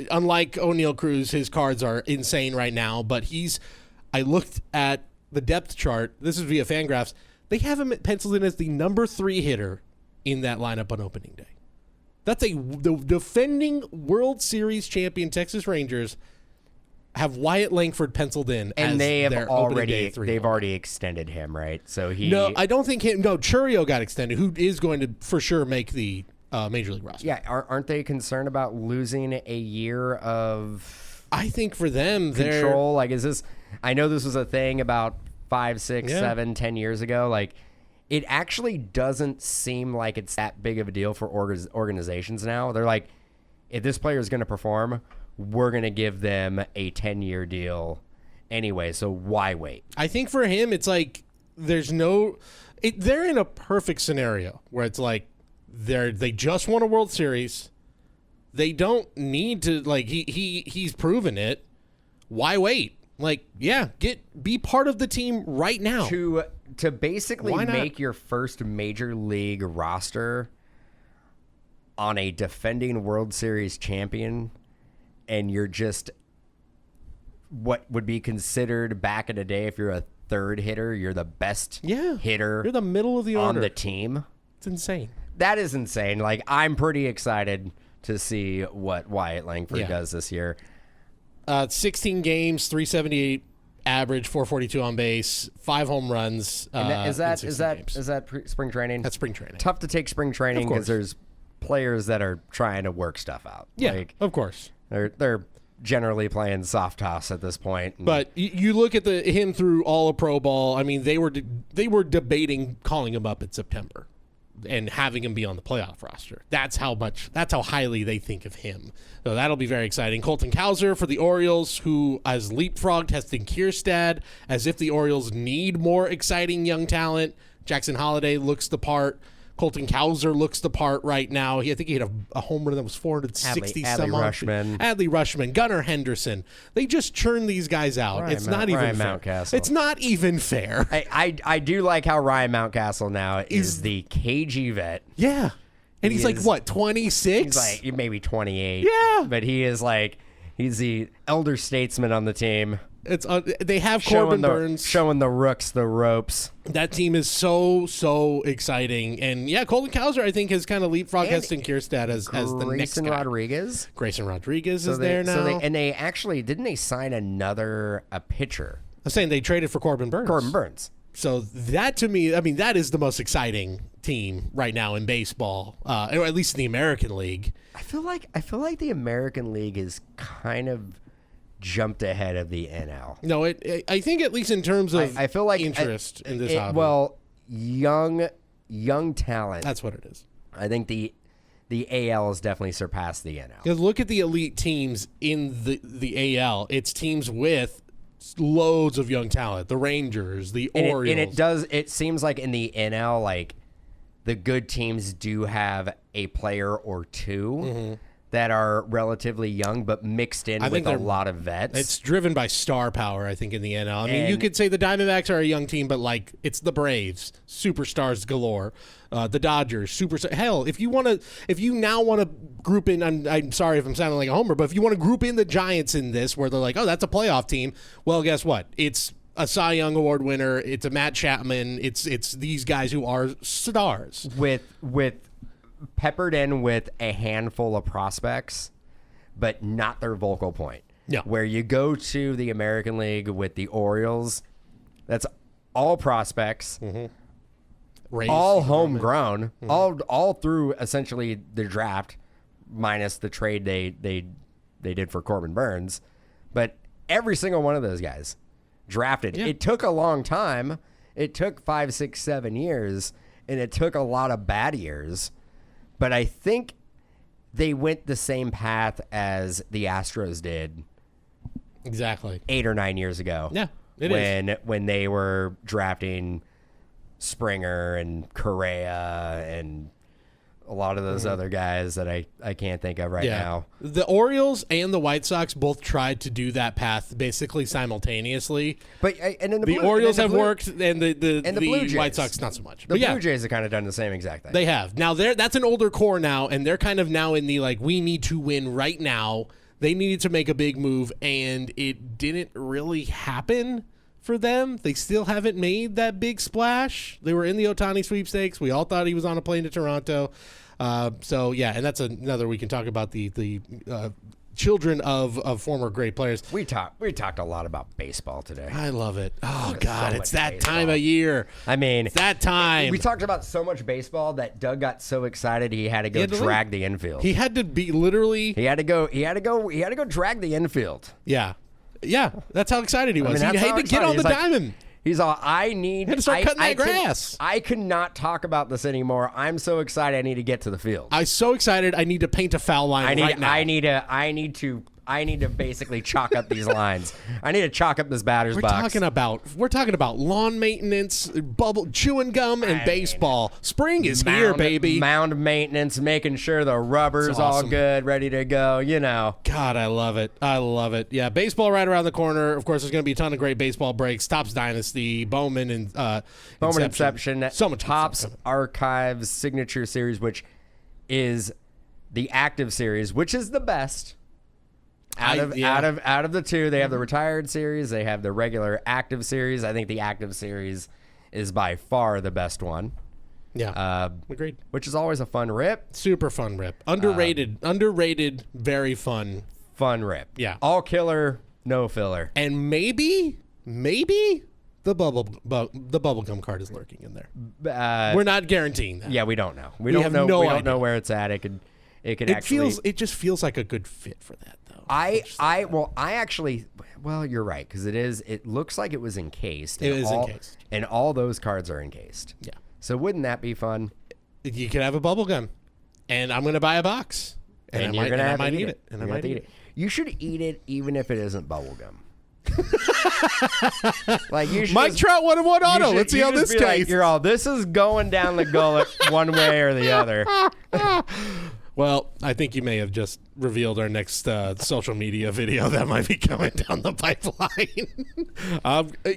Unlike O'Neal Cruz, his cards are insane right now. But I looked at the depth chart. This is via Fangraphs. They have him penciled in as the number 3 hitter in that lineup on opening day. That's the defending World Series champion Texas Rangers have Wyatt Langford penciled in, and as they have their they've already extended him, right? So no, I don't think him. No, Churio got extended, who is going to for sure make the major league roster. Yeah, aren't they concerned about losing a year of? I think for them, control. Like, is this? I know this was a thing about 5, 6, 7, 10 years ago. Like, it actually doesn't seem like it's that big of a deal for organizations now. They're like, if this player is going to perform, we're going to give them a 10-year deal anyway, so why wait? I think for him, it's like they're in a perfect scenario where it's like they just won a World Series. They don't need to, like, he's proven it. Why wait? Like, yeah, be part of the team right now. To basically make your first major league roster on a defending World Series champion, and you're just what would be considered back in the day, if you're a third hitter, you're the best hitter. You're the middle of the order on the team. It's insane. That is insane. Like, I'm pretty excited to see what Wyatt Langford does this year. 16 games, 378 average, 442 on base, 5 home runs. Is that spring training? That's spring training. Tough to take spring training because there's players that are trying to work stuff out. Yeah, like, of course. They're generally playing soft toss at this point. But you look at him through all of pro ball. I mean, they were debating calling him up in September and having him be on the playoff roster. That's how highly they think of him. So that'll be very exciting. Colton Cowser for the Orioles, who has leapfrogged Heston Kierstad, as if the Orioles need more exciting young talent. Jackson Holliday looks the part. Colton Cowser looks the part right now. I think he had a home run that was 460 Adley some odd. Rushman. Adley Rushman, Gunnar Henderson. They just churn these guys out. It's not even fair. Mountcastle. It's not even fair. I do like how Ryan Mountcastle now is the KG vet. Yeah. And he's like, what, 26? He's like maybe 28. Yeah. But he's the elder statesman on the team. It's they have Corbin Burns showing the rooks the ropes. That team is so exciting, and yeah, Colton Cowser I think has kind of leapfrogged Heston Kierstad as the next guy. Grayson Rodriguez is there now. They actually didn't they sign a pitcher? I'm saying they traded for Corbin Burns. So that to me, I mean, that is the most exciting team right now in baseball, or at least in the American League. I feel like the American League is kind of jumped ahead of the NL. No, I think at least in terms of I feel like interest in this hobby. Well, young talent. That's what it is. I think the AL has definitely surpassed the NL. Because look at the elite teams in the AL. It's teams with loads of young talent. The Rangers, the Orioles. It seems like in the NL, like the good teams do have a player or two that are relatively young, but mixed in with a lot of vets. It's driven by star power, I think, in the NL. I mean, you could say the Diamondbacks are a young team, but like it's the Braves, superstars galore. The Dodgers, superstar. Hell, if you now want to group in, I'm sorry if I'm sounding like a homer, but if you want to group in the Giants in this, where they're like, oh, that's a playoff team. Well, guess what? It's a Cy Young Award winner. It's a Matt Chapman. It's these guys who are stars with peppered in with a handful of prospects, but not their vocal point. Yeah. Where you go to the American League with the Orioles, that's all prospects, all homegrown, all through essentially the draft, minus the trade they did for Corbin Burns. But every single one of those guys drafted. Yeah. It took a long time. It took 5, 6, 7 years, and it took a lot of bad years. But I think they went the same path as the Astros did. Exactly. 8 or 9 years ago. Yeah, when they were drafting Springer and Correa and a lot of those other guys that I can't think of right now. The Orioles and the White Sox both tried to do that path basically simultaneously. But the Orioles have worked, and the White Sox not so much. The Blue Jays have kind of done the same exact thing. They have. Now that's an older core now, and they're kind of now in the like we need to win right now. They needed to make a big move, and it didn't really happen for them. They still haven't made that big splash. They were in the Ohtani sweepstakes. We all thought he was on a plane to Toronto. So yeah, and that's another we can talk about the children of former great players. We talked a lot about baseball today. I love it. Oh God, it's that time of year. I mean, it's that time. We talked about so much baseball that Doug got so excited he had to go drag the infield. He had to be literally. He had to go drag the infield. Yeah. Yeah, that's how excited he was. He had to get on the diamond. He's all, he had to start cutting that grass. I could not talk about this anymore. I'm so excited I need to get to the field. I'm so excited I need to paint a foul line right now. I need to basically chalk up these lines. I need to chalk up this batter's box. We're talking about lawn maintenance, chewing gum, and baseball. Spring is here, baby. Mound maintenance, making sure the rubber's all good, ready to go. You know. God, I love it. I love it. Yeah, baseball right around the corner. Of course, there's going to be a ton of great baseball breaks. Topps Dynasty, Bowman, and Inception. So much Topps Archives Signature Series, which is the active series, which is the best. Out of the two, they have the retired series, they have the regular active series. I think the active series is by far the best one. Yeah, agreed. Which is always a fun rip. Super fun rip. Underrated, very fun. Fun rip. Yeah. All killer, no filler. And maybe the bubblegum card is lurking in there. We're not guaranteeing that. Yeah, we don't know. We don't know where it's at. It just feels like a good fit for that though. You're right, because it looks like it was encased. It is encased. And all those cards are encased. Yeah. So wouldn't that be fun? You could have a bubblegum, and I'm going to buy a box. And I might eat it. You should eat it even if it isn't bubblegum. Like you should Mike Trout 1-1 auto. Let's see how this tastes. Like, you're all, this is going down the gullet one way or the other. Well, I think you may have just revealed our next social media video that might be coming down the pipeline.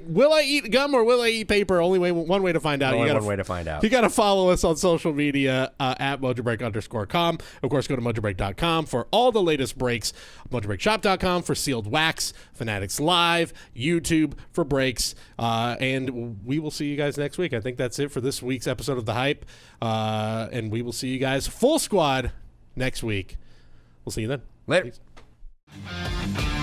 Will I eat gum or will I eat paper? One way to find out. One way to find out. You got to follow us on social media at Mojobreak_com. Of course, go to Mojobreak.com for all the latest breaks. MojobreakShop.com for sealed wax. Fanatics Live. YouTube for breaks. And we will see you guys next week. I think that's it for this week's episode of The Hype. And we will see you guys full squad next week. We'll see you then. Later. Thanks.